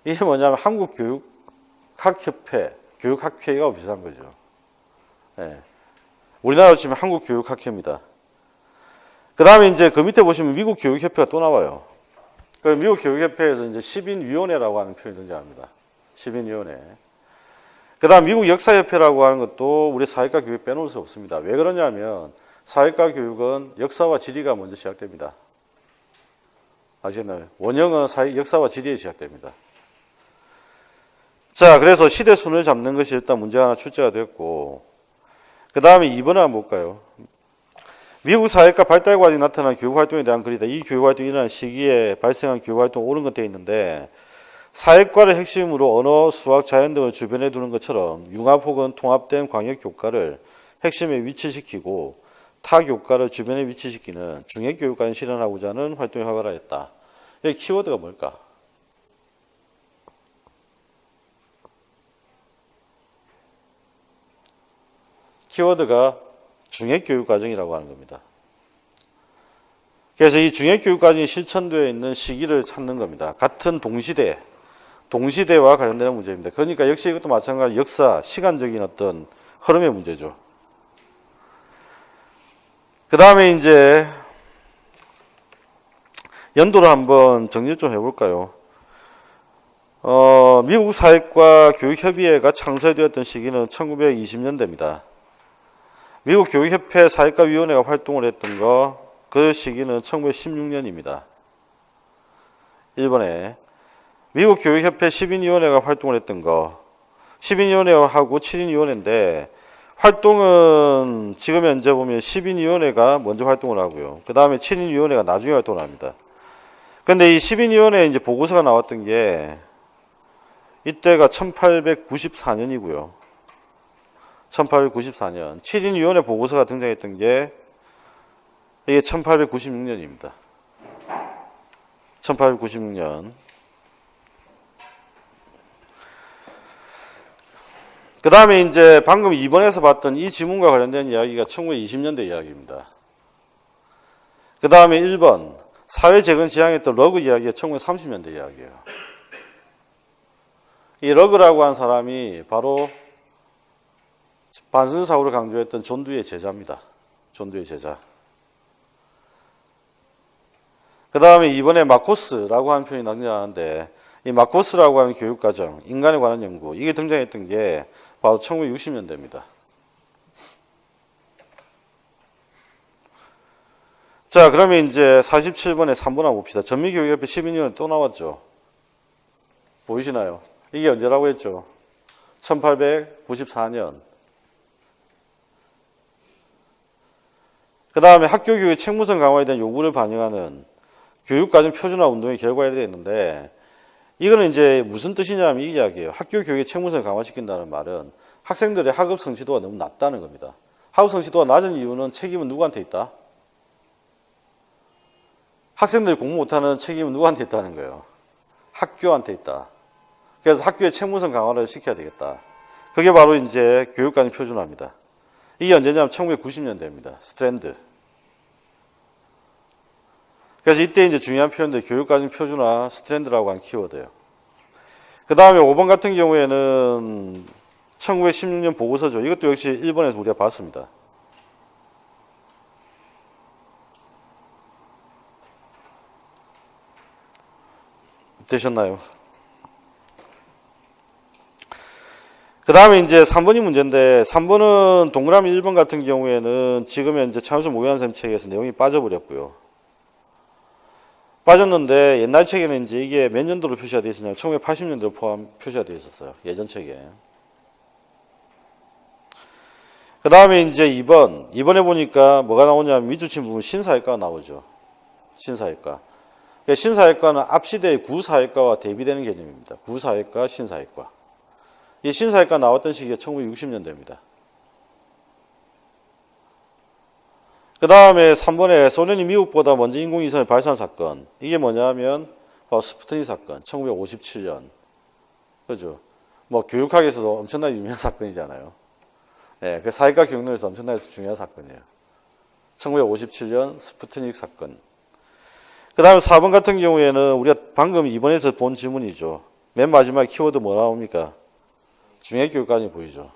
이게 뭐냐면 한국교육학협회, 교육학회가 비슷한 거죠. 네. 우리나라로 치면 한국교육학회입니다. 그 다음에 이제 그 밑에 보시면 미국 교육협회가 또 나와요. 그럼 미국 교육협회에서 이제 10인위원회라고 하는 표현이 등장합니다. 10인위원회. 그 다음 미국 역사협회라고 하는 것도 우리 사회과 교육에 빼놓을 수 없습니다. 왜 그러냐면 사회과 교육은 역사와 지리가 먼저 시작됩니다. 아시겠나요? 원형은 역사와 지리에 시작됩니다. 자, 그래서 시대순을 잡는 것이 일단 문제가 하나 출제가 됐고, 그 다음에 2번을 한번 볼까요? 미국 사회과 발달 과정에 나타난 교육활동에 대한 글이다. 이 교육활동이 일어난 시기에 발생한 교육활동 옳은 것 되어 있는데, 사회과를 핵심으로 언어, 수학, 자연 등을 주변에 두는 것처럼 융합 혹은 통합된 광역교과를 핵심에 위치시키고 타교과를 주변에 위치시키는 중해교육과를 실현하고자 하는 활동이 활발하였다. 여기 키워드가 뭘까? 키워드가 중해교육과정이라고 하는 겁니다. 그래서 이 중해교육과정이 실천되어 있는 시기를 찾는 겁니다. 같은 동시대와 관련되는 문제입니다. 그러니까 역시 이것도 마찬가지로 역사, 시간적인 어떤 흐름의 문제죠. 그 다음에 이제 연도를 한번 정리를 좀 해볼까요? 미국 사회과 교육협의회가 창설되었던 시기는 1920년대입니다. 미국 교육협회 사회과위원회가 활동을 했던 그 시기는 1916년입니다. 1번에 미국 교육협회 10인위원회가 활동을 했던 10인위원회하고 7인위원회인데 활동은 지금 현재 보면 10인위원회가 먼저 활동을 하고요. 그 다음에 7인위원회가 나중에 활동을 합니다. 근데 이 10인위원회에 이제 보고서가 나왔던 게 이때가 1894년이고요. 1894년. 7인위원회 보고서가 등장했던 게 이게 1896년입니다. 1896년. 그 다음에 이제 방금 2번에서 봤던 이 지문과 관련된 이야기가 1920년대 이야기입니다. 그 다음에 1번 사회재건 지향했던 러그 이야기가 1930년대 이야기예요. 이 러그라고 한 사람이 바로 반선사고를 강조했던 존 두의 제자입니다. 존 두의 제자. 그 다음에 이번에 마코스라고 하는 표현이 등장하는데 이 마코스라고 하는 교육과정, 인간에 관한 연구, 이게 등장했던 게 바로 1960년대입니다. 자, 그러면 이제 47번에 3번 한번 봅시다. 전미교육협회 10인위원회 또 나왔죠. 보이시나요? 이게 언제라고 했죠? 1894년. 그 다음에 학교교육의 책무성 강화에 대한 요구를 반영하는 교육과정 표준화 운동의 결과에 대했는데 이거는 이제 무슨 뜻이냐면 이 이야기예요. 학교 교육의 책무성을 강화시킨다는 말은 학생들의 학업 성취도가 너무 낮다는 겁니다. 학업 성취도가 낮은 이유는 책임은 누구한테 있다? 학생들이 공부 못하는 책임은 누구한테 있다는 거예요? 학교한테 있다. 그래서 학교의 책무성 강화를 시켜야 되겠다. 그게 바로 이제 교육관리 표준화입니다. 이게 언제냐면 1990년대입니다. 스트랜드. 그래서 이때 이제 중요한 표현들 교육관리 표준화, 스트랜드라고 하는 키워드예요. 그 다음에 5번 같은 경우에는 1916년 보고서죠. 이것도 역시 일본에서 우리가 봤습니다. 되셨나요? 그 다음에 이제 3번이 문제인데 3번은 동그라미 1번 같은 경우에는 지금 현재 차우수 모의한쌤 책에서 내용이 빠져버렸고요. 빠졌는데 옛날 책에는 이제 이게 몇 년도로 표시가 되어 있었냐면 1980년도로 표시가 되어 있었어요. 예전 책에. 그 다음에 이제 2번. 2번에 보니까 뭐가 나오냐면 미주침 부분 신사회과가 나오죠. 신사회과. 그러니까 신사회과는 앞시대의 구사회과와 대비되는 개념입니다. 구사회과, 신사회과. 이 신사회과 나왔던 시기가 1960년대입니다. 그 다음에 3번에 소련이 미국보다 먼저 인공위성을 발사한 사건. 이게 뭐냐면 스푸트닉 사건. 1957년. 그죠? 뭐 교육학에서도 엄청나게 유명한 사건이잖아요. 그 사회과 경로에서 엄청나게 중요한 사건이에요. 1957년 스푸트닉 사건. 그 다음에 4번 같은 경우에는 우리가 방금 2번에서 본 질문이죠. 맨 마지막 키워드 뭐 나옵니까? 중해교육관이 보이죠.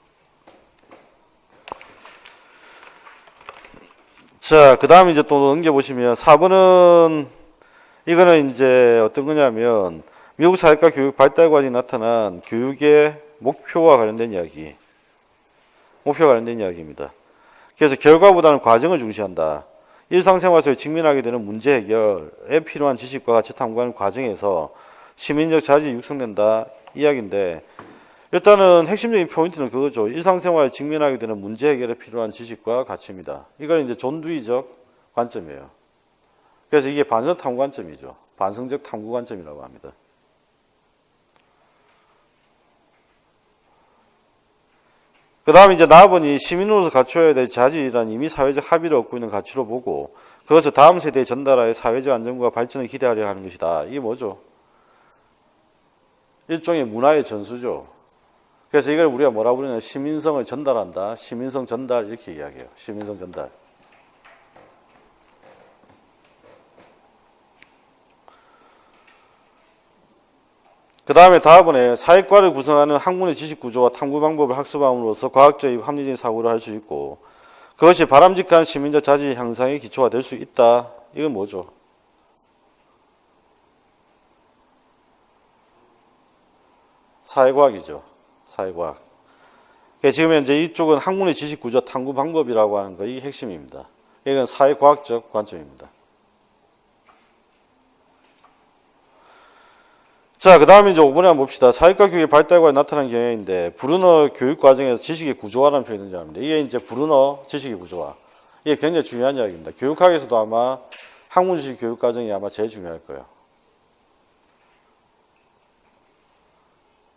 자, 그 다음에 이제 또 넘겨보시면 4번은 이거는 이제 어떤 거냐면 미국 사회과 교육 발달관이 나타난 교육의 목표와 관련된 이야기. 목표와 관련된 이야기입니다. 그래서 결과보다는 과정을 중시한다. 일상생활 속에 직면하게 되는 문제 해결에 필요한 지식과 가치 탐구하는 과정에서 시민적 자질이 육성된다 이야기인데 일단은 핵심적인 포인트는 그거죠. 일상생활에 직면하게 되는 문제 해결에 필요한 지식과 가치입니다. 이건 이제 존두이적 관점이에요. 그래서 이게 반성 탐구 관점이죠. 반성적 탐구 관점이라고 합니다. 그 다음에 이제 4번이 시민으로서 갖추어야 될 자질이란 이미 사회적 합의를 얻고 있는 가치로 보고 그것을 다음 세대에 전달하여 사회적 안정과 발전을 기대하려 하는 것이다. 이게 뭐죠? 일종의 문화의 전수죠. 그래서 이걸 우리가 뭐라 부르냐면 시민성을 전달한다. 시민성 전달 이렇게 이야기해요. 시민성 전달. 그 다음에 다음번에 사회과를 구성하는 학문의 지식구조와 탐구 방법을 학습함으로써 과학적이고 합리적인 사고를 할 수 있고 그것이 바람직한 시민적 자질 향상의 기초가 될 수 있다. 이건 뭐죠? 사회과학이죠. 사회과학. 지금 현재 이쪽은 학문의 지식구조 탐구 방법이라고 하는 거 이게 핵심입니다. 이건 사회과학적 관점입니다. 자, 그 다음에 이제 5번에 한번 봅시다. 사회과 교육의 발달과에 나타난 경향인데, 브루너 교육 과정에서 지식의 구조화라는 표현을 등장합니다. 이게 이제 브루너 지식의 구조화. 이게 굉장히 중요한 이야기입니다. 교육학에서도 아마 학문 지식 교육 과정이 아마 제일 중요할 거예요.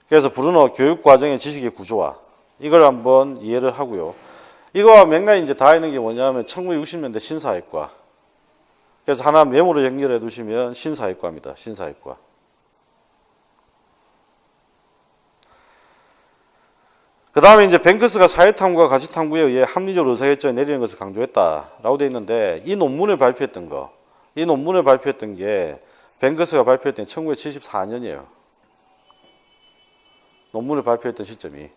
그래서 브루너 교육 과정의 지식의 구조화. 이걸 한번 이해를 하고요. 이거와 맥락이 이제 다 있는 게 뭐냐면 1960년대 신사회과. 그래서 하나 메모로 연결해 두시면 신사회과입니다. 신사회과. 그 다음에 이제 뱅크스가 사회탐구와 가치탐구에 의해 합리적 의사결정을 내리는 것을 강조했다라고 되어 있는데 이 논문을 발표했던 거, 이 논문을 발표했던 게 뱅크스가 발표했던 게 1974년이에요. 논문을 발표했던 시점이.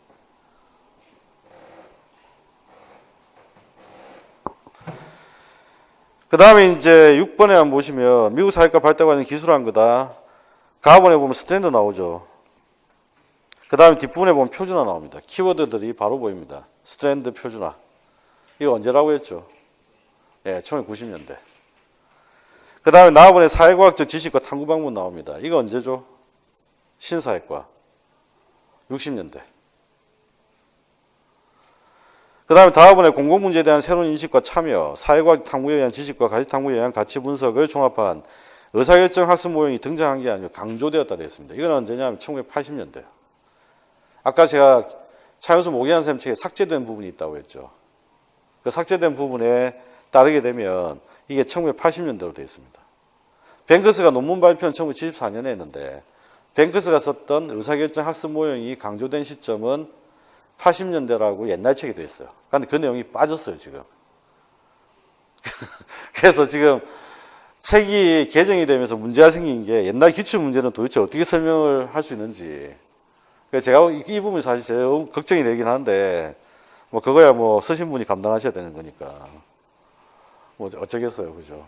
그 다음에 이제 6번에 한번 보시면 미국 사회과 발달과는 기술한 거다. 가번에 보면 스탠드 나오죠. 그 다음에 뒷부분에 보면 표준화 나옵니다. 키워드들이 바로 보입니다. 스트랜드 표준화. 이거 언제라고 했죠? 예, 1990년대. 그 다음에 나와번에 사회과학적 지식과 탐구 방법 나옵니다. 이거 언제죠? 신사회과. 60년대. 그 다음에 다음번에 공공문제에 대한 새로운 인식과 참여, 사회과학 탐구에 의한 지식과 가치탐구에 의한 가치 분석을 종합한 의사결정 학습 모형이 등장한 게 아니고 강조되었다 되어 있습니다. 이건 언제냐면 1980년대예요. 아까 제가 차윤수 모기한 쌤 책에 삭제된 부분이 있다고 했죠. 그 삭제된 부분에 따르게 되면 이게 1980년대로 되어 있습니다. 뱅크스가 논문 발표는 1974년에 했는데 뱅크스가 썼던 의사결정 학습 모형이 강조된 시점은 80년대라고 옛날 책이 돼 있어요. 그런데 그 내용이 빠졌어요, 지금. 그래서 지금 책이 개정이 되면서 문제가 생긴 게 옛날 기출문제는 도대체 어떻게 설명을 할 수 있는지. 그래서 제가 이 부분이 사실 제일 걱정이 되긴 하는데, 뭐 그거야 뭐 쓰신 분이 감당하셔야 되는 거니까. 뭐 어쩌겠어요, 그죠?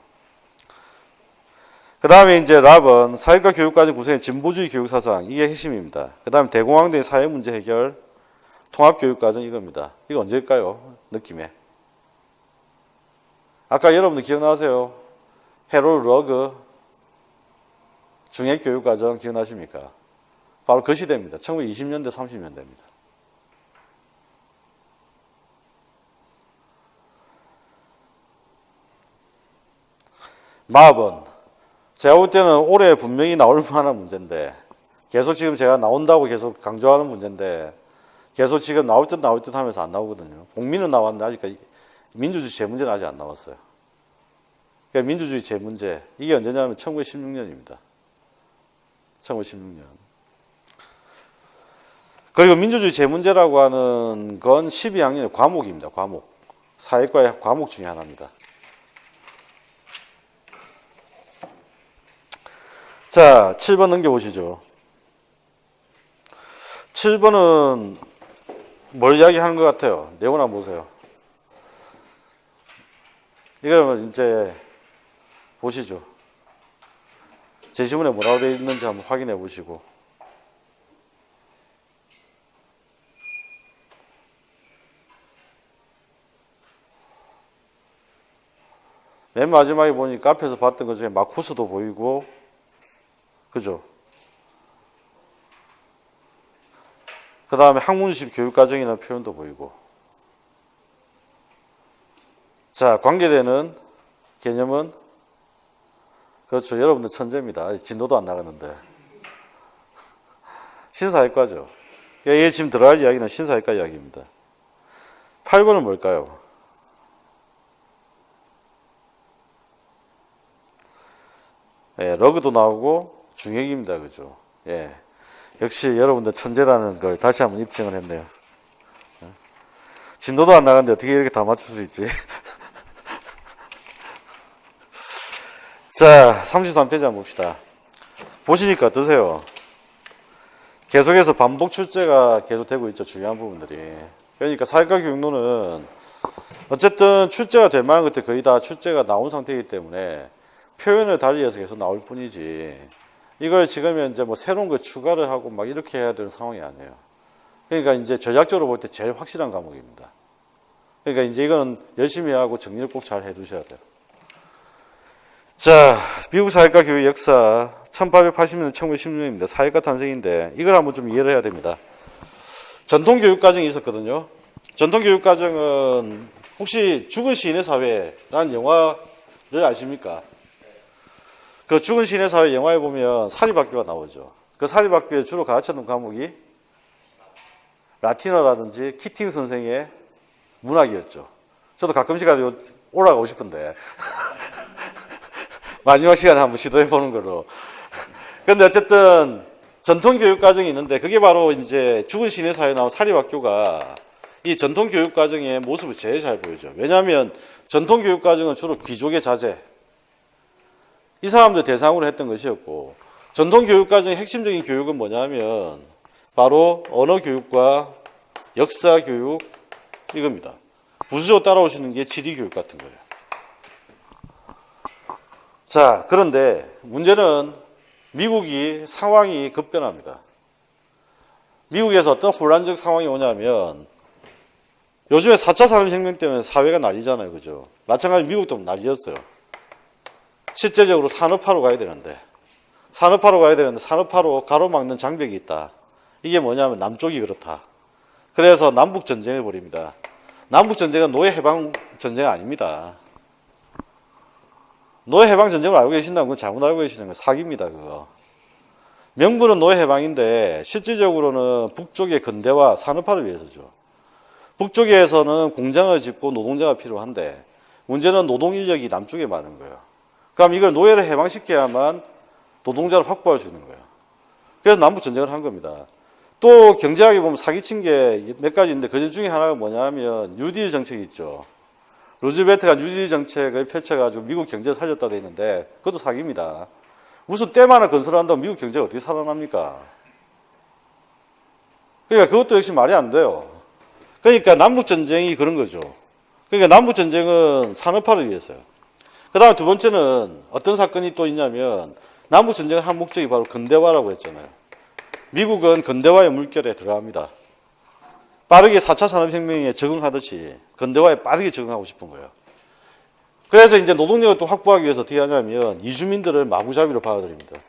그 다음에 이제 랍은 사회과 교육과정 구성의 진보주의 교육사상, 이게 핵심입니다. 그 다음에 대공황대의 사회문제 해결, 통합교육과정 이겁니다. 이거 언제일까요? 느낌에. 아까 여러분들 기억나세요? 해롤 러그 중해교육과정 기억나십니까? 바로 그 시대입니다. 1920년대, 30년대입니다. 마업은 제가 볼 때는 올해 분명히 나올 만한 문제인데 계속 지금 제가 나온다고 계속 강조하는 문제인데 계속 지금 나올 듯 하면서 안 나오거든요. 공민은 나왔는데 아직까지 민주주의 제문제는 아직 안 나왔어요. 그러니까 민주주의 제문제 이게 언제냐면 1916년입니다. 1916년. 그리고 민주주의 제문제라고 하는 건 12학년의 과목입니다. 과목. 사회과의 과목 중에 하나입니다. 자, 7번 넘겨보시죠. 7번은 뭘 이야기하는 것 같아요? 내용 한번 보세요. 이거는 이제 보시죠. 제시문에 뭐라고 되어 있는지 한번 확인해 보시고. 맨 마지막에 보니까 앞에서 봤던 것 중에 마쿠스도 보이고, 그죠? 그 다음에 학문식 교육과정이라는 표현도 보이고. 자, 관계되는 개념은, 그렇죠. 여러분들 천재입니다. 진도도 안 나갔는데. 신사회과죠. 이게 지금 들어갈 이야기는 신사회과 이야기입니다. 8번은 뭘까요? 예, 러그도 나오고, 중액입니다. 그죠? 예. 역시 여러분들 천재라는 걸 다시 한번 입증을 했네요. 진도도 안 나갔는데 어떻게 이렇게 다 맞출 수 있지? 자, 33페이지 한번 봅시다. 보시니까 어떠세요? 계속해서 반복 출제가 계속되고 있죠. 중요한 부분들이. 그러니까 사회과 교육론은 어쨌든 출제가 될 만한 것들 거의 다 출제가 나온 상태이기 때문에 표현을 달리해서 계속 나올 뿐이지 이걸 지금 현재 뭐 새로운 걸 추가를 하고 막 이렇게 해야 되는 상황이 아니에요. 그러니까 이제 전략적으로 볼 때 제일 확실한 과목입니다. 그러니까 이제 이거는 열심히 하고 정리를 꼭 잘 해두셔야 돼요. 자, 미국 사회과 교육 역사 1880년대 1916년입니다. 사회과 탄생인데 이걸 한번 좀 이해를 해야 됩니다. 전통교육과정이 있었거든요. 전통교육과정은 혹시 죽은 시인의 사회라는 영화를 아십니까? 그 죽은 시인의 사회 영화에 보면 사립학교가 나오죠. 그 사립학교에 주로 가르쳤던 과목이 라틴어라든지 키팅 선생의 문학이었죠. 저도 가끔씩 가지고 올라가고 싶은데 마지막 시간에 한번 시도해 보는 걸로. 근데 어쨌든 전통교육과정이 있는데 그게 바로 이제 죽은 시인의 사회에 나온 사립학교가 이 전통교육과정의 모습을 제일 잘 보여줘요. 왜냐하면 전통교육과정은 주로 귀족의 자제 이 사람들 대상으로 했던 것이었고 전통교육과정의 핵심적인 교육은 뭐냐면 바로 언어교육과 역사교육 이겁니다. 부수적으로 따라오시는 게 지리교육 같은 거예요. 자, 그런데 문제는 미국이 상황이 급변합니다. 미국에서 어떤 혼란적 상황이 오냐면 요즘에 4차 산업혁명 때문에 사회가 난리잖아요. 그죠? 마찬가지로 미국도 난리였어요. 실제적으로 산업화로 가야 되는데 산업화로 가로막는 장벽이 있다. 이게 뭐냐면 남쪽이 그렇다. 그래서 남북전쟁을 벌입니다. 남북전쟁은 노예해방전쟁 아닙니다. 노예해방전쟁을 알고 계신다면 그건 잘못 알고 계시는 건 사기입니다. 그거. 명분은 노예해방인데 실질적으로는 북쪽의 근대화 산업화를 위해서죠. 북쪽에서는 공장을 짓고 노동자가 필요한데 문제는 노동인력이 남쪽에 많은 거예요. 그럼 이걸 노예를 해방시켜야만 노동자를 확보할 수 있는 거예요. 그래서 남북전쟁을 한 겁니다. 또 경제학에 보면 사기친 게 몇 가지 있는데 그 중에 하나가 뭐냐면 뉴딜 정책이 있죠. 루즈벨트가 뉴딜 정책을 펼쳐가지고 미국 경제를 살렸다 돼 있는데 그것도 사기입니다. 무슨 때만을 건설한다고 미국 경제가 어떻게 살아납니까? 그러니까 그것도 역시 말이 안 돼요. 그러니까 남북전쟁이 그런 거죠. 그러니까 남북전쟁은 산업화를 위해서요. 그 다음에 두 번째는 어떤 사건이 또 있냐면 남북전쟁을 한 목적이 바로 근대화라고 했잖아요. 미국은 근대화의 물결에 들어갑니다. 빠르게 4차 산업혁명에 적응하듯이 근대화에 빠르게 적응하고 싶은 거예요. 그래서 이제 노동력을 또 확보하기 위해서 어떻게 하냐면 이주민들을 마구잡이로 받아들입니다.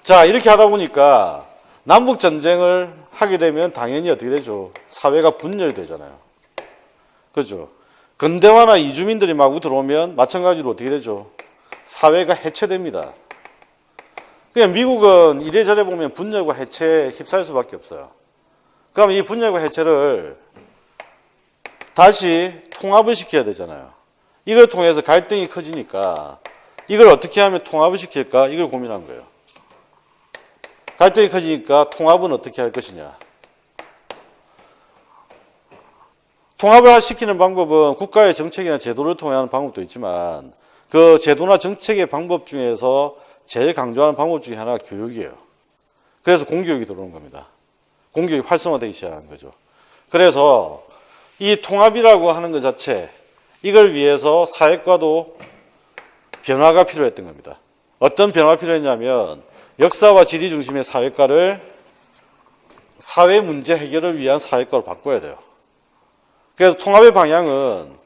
자, 이렇게 하다 보니까 남북전쟁을 하게 되면 당연히 어떻게 되죠? 사회가 분열되잖아요. 그죠? 근대화나 이주민들이 마구 들어오면 마찬가지로 어떻게 되죠? 사회가 해체됩니다. 그냥 미국은 이래저래 보면 분열과 해체에 휩싸일 수밖에 없어요. 그럼 이 분열과 해체를 다시 통합을 시켜야 되잖아요. 이걸 통해서 갈등이 커지니까 이걸 어떻게 하면 통합을 시킬까? 이걸 고민한 거예요. 갈등이 커지니까 통합은 어떻게 할 것이냐. 통합을 시키는 방법은 국가의 정책이나 제도를 통해 하는 방법도 있지만 그 제도나 정책의 방법 중에서 제일 강조하는 방법 중에 하나가 교육이에요. 그래서 공교육이 들어오는 겁니다. 공교육이 활성화되기 시작한 거죠. 그래서 이 통합이라고 하는 것 자체, 이걸 위해서 사회과도 변화가 필요했던 겁니다. 어떤 변화가 필요했냐면 역사와 지리 중심의 사회과를 사회 문제 해결을 위한 사회과로 바꿔야 돼요. 그래서 통합의 방향은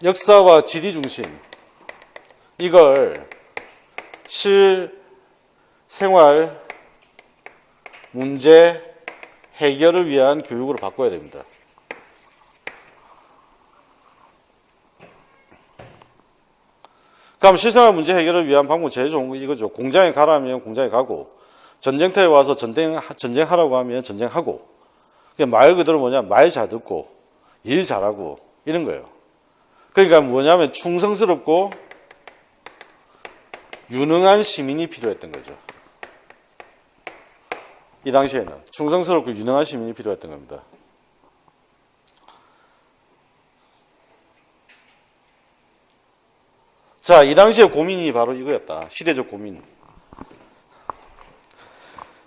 역사와 지리 중심, 이걸 실생활 문제 해결을 위한 교육으로 바꿔야 됩니다. 그럼 실생활 문제 해결을 위한 방법 제일 좋은 거 이거죠. 공장에 가라면 공장에 가고, 전쟁터에 와서 전쟁하라고 하면 전쟁하고, 말 그대로 뭐냐, 말 잘 듣고, 일 잘하고, 이런 거예요. 그러니까 뭐냐면 충성스럽고 유능한 시민이 필요했던 거죠. 이 당시에는 충성스럽고 유능한 시민이 필요했던 겁니다. 자, 이 당시의 고민이 바로 이거였다. 시대적 고민.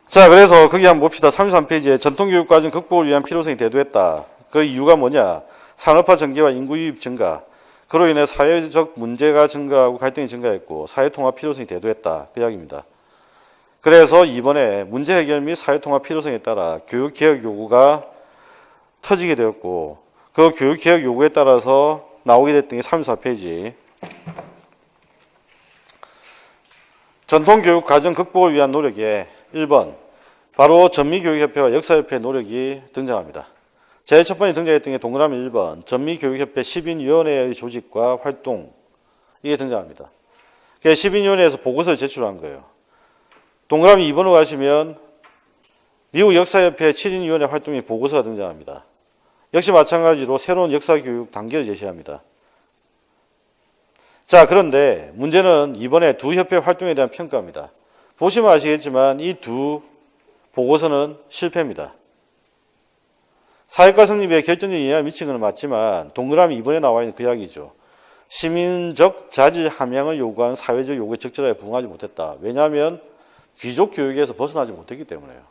자, 그래서 거기 한번 봅시다. 33페이지에 전통교육과정 극복을 위한 필요성이 대두했다. 그 이유가 뭐냐? 산업화 전개와 인구 유입 증가. 그로 인해 사회적 문제가 증가하고 갈등이 증가했고 사회통합 필요성이 대두했다. 그 이야기입니다. 그래서 이번에 문제 해결 및 사회통합 필요성에 따라 교육개혁 요구가 터지게 되었고 그 교육개혁 요구에 따라서 나오게 됐던 게 34페이지. 전통교육 과정 극복을 위한 노력에 1번 바로 전미교육협회와 역사협회의 노력이 등장합니다. 제일 첫 번째 등장했던 게 동그라미 1번 전미교육협회 10인위원회의 조직과 활동, 이게 등장합니다. 10인위원회에서 보고서를 제출한 거예요. 동그라미 2번으로 가시면 미국 역사협회 7인위원회 활동의 보고서가 등장합니다. 역시 마찬가지로 새로운 역사교육 단계를 제시합니다. 자, 그런데 문제는 이번에 두 협회 활동에 대한 평가입니다. 보시면 아시겠지만 이 두 보고서는 실패입니다. 사회과 성립에 결정적인 영향을 미친 건 맞지만 동그라미 2번에 나와 있는 그 이야기죠. 시민적 자질 함양을 요구하는 사회적 요구에 적절하게 부응하지 못했다. 왜냐하면 귀족 교육에서 벗어나지 못했기 때문에요.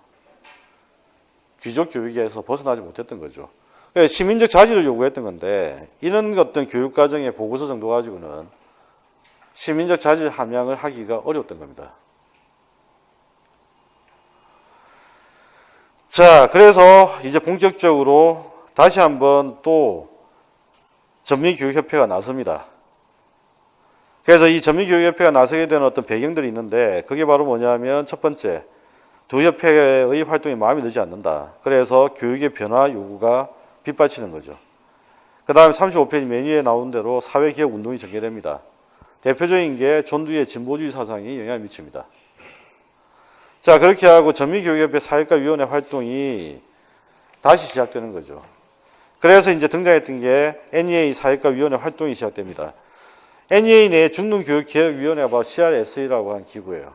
귀족 교육에서 벗어나지 못했던 거죠. 그러니까 시민적 자질을 요구했던 건데 이런 어떤 교육과정의 보고서 정도 가지고는 시민적 자질 함양을 하기가 어려웠던 겁니다. 자, 그래서 이제 본격적으로 다시 한번 또 전미교육협회가 나섭니다. 그래서 이 전미교육협회가 나서게 되는 어떤 배경들이 있는데 그게 바로 뭐냐면 첫 번째, 두 협회의 활동에 마음이 들지 않는다. 그래서 교육의 변화 요구가 빗발치는 거죠. 그 다음에 35페이지 메뉴에 나온 대로 사회개혁 운동이 전개됩니다. 대표적인 게 존두의 진보주의 사상이 영향을 미칩니다. 자, 그렇게 하고 전미교육협회 사회과위원회 활동이 다시 시작되는 거죠. 그래서 이제 등장했던 게 NEA 사회과위원회 활동이 시작됩니다. NEA 내 중등교육개혁위원회가 바로 CRSA라고 하는 기구예요.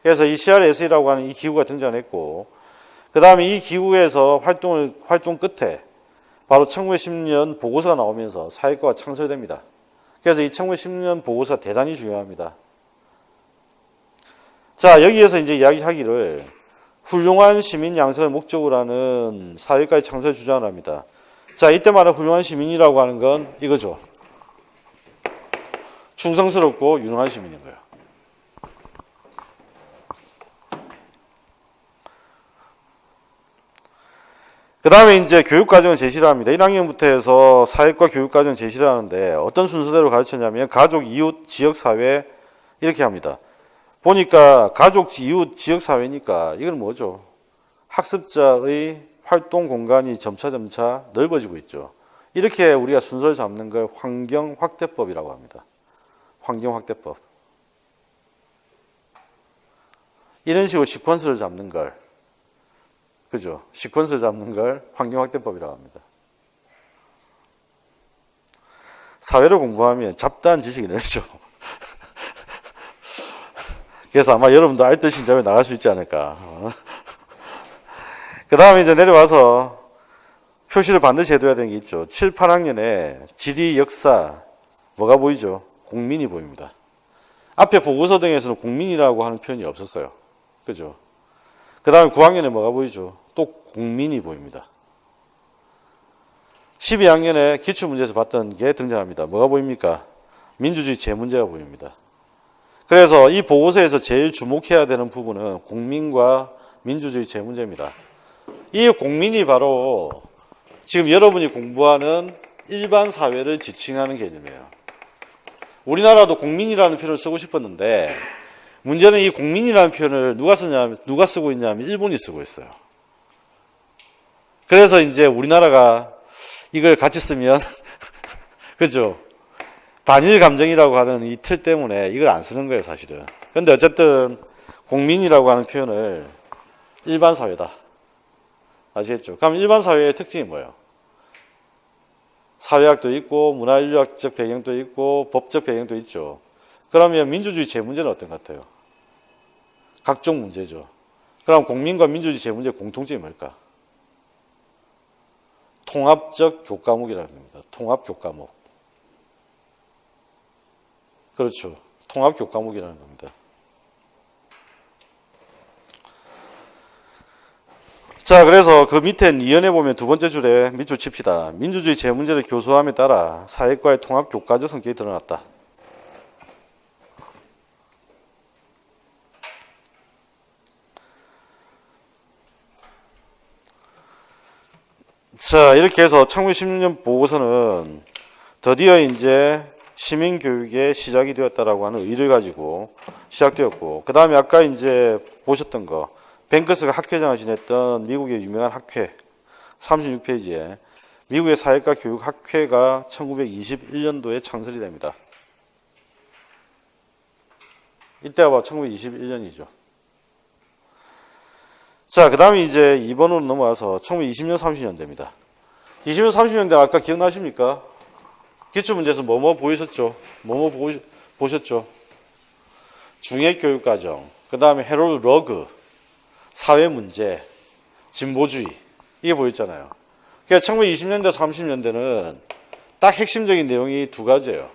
그래서 이 CRSA라고 하는 이 기구가 등장했고, 그 다음에 이 기구에서 활동 끝에 바로 1910년 보고서가 나오면서 사회과가 창설됩니다. 그래서 이 1910년 보고서가 대단히 중요합니다. 자, 여기에서 이제 이야기하기를 훌륭한 시민 양성을 목적으로 하는 사회과의 창설을 주장을 합니다. 자, 이때 말하는 훌륭한 시민이라고 하는 건 이거죠. 충성스럽고 유능한 시민인 거예요. 그 다음에 이제 교육과정을 제시를 합니다. 1학년부터 해서 사회과 교육과정 제시를 하는데 어떤 순서대로 가르쳤냐면 가족, 이웃, 지역사회 이렇게 합니다. 보니까 가족, 이웃, 지역사회니까 이건 뭐죠? 학습자의 활동 공간이 점차 넓어지고 있죠. 이렇게 우리가 순서를 잡는 걸 환경확대법이라고 합니다. 환경확대법. 이런 식으로 시퀀스를 잡는 걸, 그죠? 시퀀스를 잡는 걸 환경확대법이라고 합니다. 사회를 공부하면 잡다한 지식이 늘죠. 그래서 아마 여러분도 알뜰 신잡에 나갈 수 있지 않을까. 그 다음에 이제 내려와서 표시를 반드시 해둬야 되는 게 있죠. 7, 8학년에 지리, 역사, 뭐가 보이죠? 공민이 보입니다. 앞에 보고서 등에서는 공민이라고 하는 표현이 없었어요. 그죠? 그 다음에 9학년에 뭐가 보이죠? 또 공민이 보입니다. 12학년에 기출문제에서 봤던 게 등장합니다. 뭐가 보입니까? 민주주의 제문제가 보입니다. 그래서 이 보고서에서 제일 주목해야 되는 부분은 공민과 민주주의 제문제입니다. 이 공민이 바로 지금 여러분이 공부하는 일반 사회를 지칭하는 개념이에요. 우리나라도 공민이라는 표현을 쓰고 싶었는데 문제는 이 공민이라는 표현을 누가 쓰고 있냐면 일본이 쓰고 있어요. 그래서 이제 우리나라가 이걸 같이 쓰면 그죠? 반일 감정이라고 하는 이 틀 때문에 이걸 안 쓰는 거예요, 사실은. 그런데 어쨌든 공민이라고 하는 표현을 일반 사회다. 아시겠죠? 그럼 일반 사회의 특징이 뭐예요? 사회학도 있고 문화인류학적 배경도 있고 법적 배경도 있죠. 그러면 민주주의 제문제는 어떤 것 같아요? 각종 문제죠. 그럼 공민과 민주주의 제문제의 공통점이 뭘까? 통합적 교과목이라는 겁니다. 통합 교과목. 그렇죠. 통합 교과목이라는 겁니다. 자, 그래서 그 밑에 니은에 보면 두 번째 줄에 밑줄 칩시다. 민주주의 제문제를 교수함에 따라 사회과의 통합 교과적 성격이 드러났다. 자, 이렇게 해서 1916년 보고서는 드디어 이제 시민교육의 시작이 되었다라고 하는 의의를 가지고 시작되었고, 그 다음에 아까 이제 보셨던 거, 뱅크스가 학회장을 지냈던 미국의 유명한 학회, 36페이지에 미국의 사회과 교육 학회가 1921년도에 창설이 됩니다. 이때가 바로 1921년이죠. 자, 그 다음에 이제 2번으로 넘어와서 1920년, 30년대입니다. 20년, 30년대 아까 기억나십니까? 기출문제에서 뭐뭐 보이셨죠? 뭐뭐 보셨죠? 중해교육과정, 그 다음에 해롤드 러그, 사회문제, 진보주의, 이게 보였잖아요. 그러니까 1920년대, 30년대는 딱 핵심적인 내용이 두 가지예요.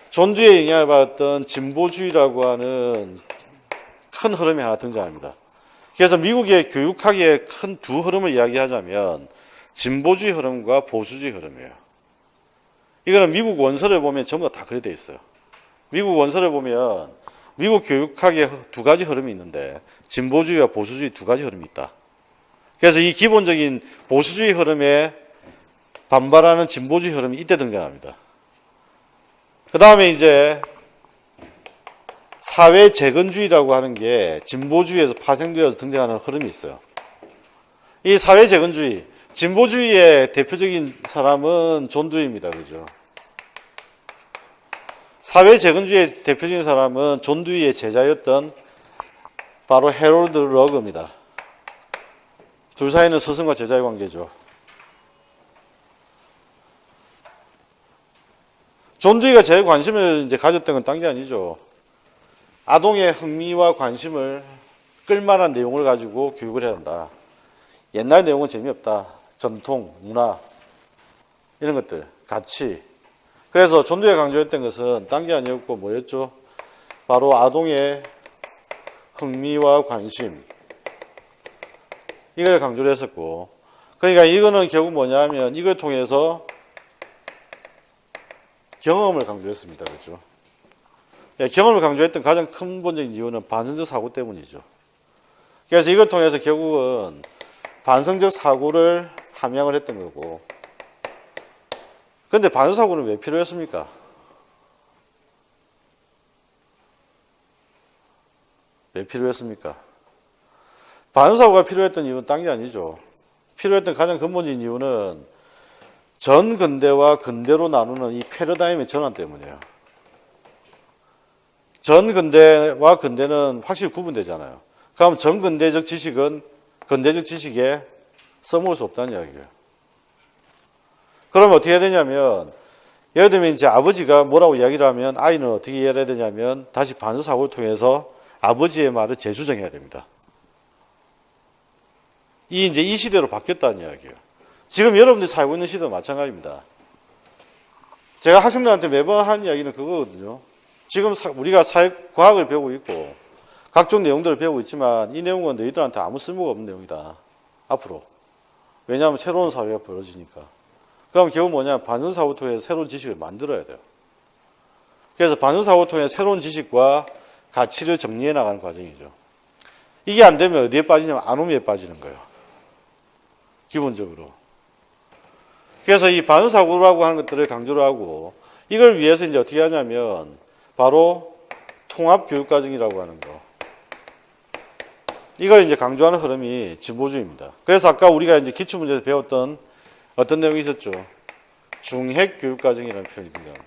존 듀의 영향을 받았던 진보주의라고 하는 큰 흐름이 하나 등장합니다. 그래서 미국의 교육학의 큰 두 흐름을 이야기하자면 진보주의 흐름과 보수주의 흐름이에요. 이거는 미국 원서를 보면 전부 다 그래 돼 있어요. 미국 원서를 보면 미국 교육학의 두 가지 흐름이 있는데 진보주의와 보수주의 두 가지 흐름이 있다. 그래서 이 기본적인 보수주의 흐름에 반발하는 진보주의 흐름이 이때 등장합니다. 그 다음에 이제 사회 재건주의라고 하는 게 진보주의에서 파생되어서 등장하는 흐름이 있어요. 이 사회 재건주의, 진보주의의 대표적인 사람은 존 듀이입니다. 그죠? 사회 재건주의의 대표적인 사람은 존 듀이의 제자였던 바로 해롤드 러그입니다. 둘 사이는 스승과 제자의 관계죠. 존 듀이가 제일 관심을 이제 가졌던 건 딴 게 아니죠. 아동의 흥미와 관심을 끌만한 내용을 가지고 교육을 해야 한다. 옛날 내용은 재미없다. 전통, 문화, 이런 것들, 가치. 그래서 존 듀이가 강조했던 것은 딴 게 아니었고 뭐였죠? 바로 아동의 흥미와 관심. 이걸 강조를 했었고. 그러니까 이거는 결국 뭐냐면 이걸 통해서 경험을 강조했습니다. 그렇죠? 경험을 강조했던 가장 근본적인 이유는 반성적 사고 때문이죠. 그래서 이걸 통해서 결국은 반성적 사고를 함양을 했던 거고. 근데 반성 사고는 왜 필요했습니까? 왜 필요했습니까? 반성 사고가 필요했던 이유는 딴 게 아니죠. 필요했던 가장 근본적인 이유는 전 근대와 근대로 나누는 이 패러다임의 전환 때문이에요. 전 근대와 근대는 확실히 구분되잖아요. 그럼 전 근대적 지식은 근대적 지식에 써먹을 수 없다는 이야기예요. 그러면 어떻게 해야 되냐면, 예를 들면 이제 아버지가 뭐라고 이야기를 하면 아이는 어떻게 이해해야 되냐면 다시 반성 사고를 통해서 아버지의 말을 재수정해야 됩니다. 이제 이 시대로 바뀌었다는 이야기예요. 지금 여러분들이 살고 있는 시대도 마찬가지입니다. 제가 학생들한테 매번 하는 이야기는 그거거든요. 지금 우리가 사회과학을 배우고 있고 각종 내용들을 배우고 있지만 이 내용은 너희들한테 아무 쓸모가 없는 내용이다. 앞으로. 왜냐하면 새로운 사회가 벌어지니까. 그럼 결국 뭐냐면 반성사고를 통해서 새로운 지식을 만들어야 돼요. 그래서 반성사고를 통해 새로운 지식과 가치를 정리해 나가는 과정이죠. 이게 안 되면 어디에 빠지냐면 아노미에 빠지는 거예요. 기본적으로. 그래서 이 반성사고라고 하는 것들을 강조를 하고 이걸 위해서 이제 어떻게 하냐면 바로 통합교육과정이라고 하는 거. 이걸 이제 강조하는 흐름이 진보주의입니다. 그래서 아까 우리가 이제 기출문제에서 배웠던 어떤 내용이 있었죠? 중핵교육과정이라는 표현입니다.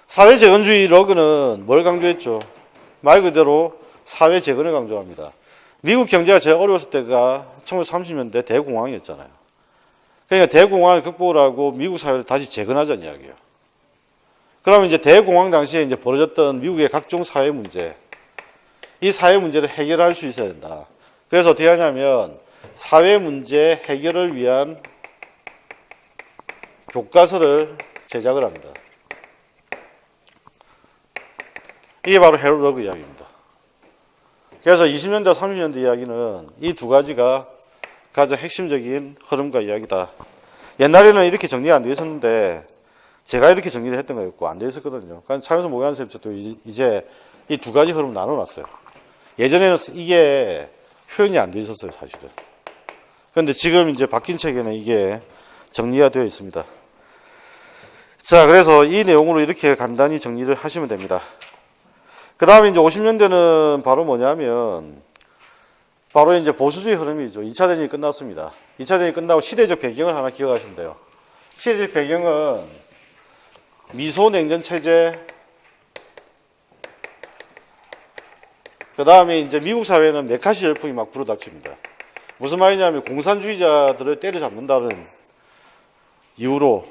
사회재건주의 러그는 뭘 강조했죠? 말 그대로 사회재건을 강조합니다. 미국 경제가 제일 어려웠을 때가 1930년대 대공황이었잖아요. 그러니까 대공황을 극복을 하고 미국 사회를 다시 재건하자는 이야기예요. 그러면 이제 대공황 당시에 이제 벌어졌던 미국의 각종 사회 문제, 이 사회 문제를 해결할 수 있어야 된다. 그래서 어떻게 하냐면 사회 문제 해결을 위한 교과서를 제작을 합니다. 이게 바로 해롤 러그 이야기입니다. 그래서 20년대, 30년대 이야기는 이 두 가지가 가장 핵심적인 흐름과 이야기다. 옛날에는 이렇게 정리가 안 되어 있었는데 제가 이렇게 정리를 했던 거였고 안 되어 있었거든요. 그러니까 차영선 모의한 선생님도 이제 이 두 가지 흐름을 나눠놨어요. 예전에는 이게 표현이 안 되어 있었어요, 사실은. 그런데 지금 이제 바뀐 책에는 이게 정리가 되어 있습니다. 자, 그래서 이 내용으로 이렇게 간단히 정리를 하시면 됩니다. 그 다음에 이제 50년대는 바로 뭐냐면, 바로 이제 보수주의 흐름이죠. 2차 대전이 끝났습니다. 2차 대전이 끝나고 시대적 배경을 하나 기억하시면 돼요. 시대적 배경은 미소냉전 체제, 그 다음에 이제 미국 사회는 메카시 열풍이 막 불어닥칩니다. 무슨 말이냐면 공산주의자들을 때려잡는다는 이유로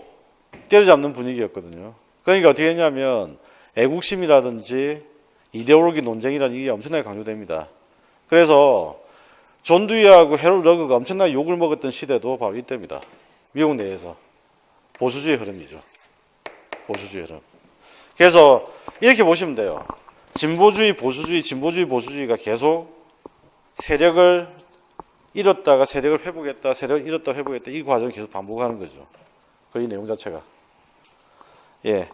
때려잡는 분위기였거든요. 그러니까 어떻게 했냐면 애국심이라든지 이데올로기 논쟁이라는 게 엄청나게 강조됩니다. 그래서 존 듀이하고 해롤 러그가 엄청나게 욕을 먹었던 시대도 바로 이때입니다. 미국 내에서. 보수주의 흐름이죠. 보수주의 흐름. 그래서 이렇게 보시면 돼요. 진보주의, 보수주의, 진보주의, 보수주의가 계속 세력을 잃었다가 세력을 회복했다, 세력을 잃었다, 회복했다, 이 과정을 계속 반복하는 거죠. 그 이 내용 자체가. 예.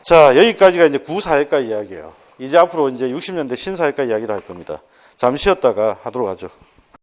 자, 여기까지가 이제 구사회과 이야기예요. 이제 앞으로 이제 60년대 신사회과 이야기를 할 겁니다. 잠시 쉬었다가 하도록 하죠.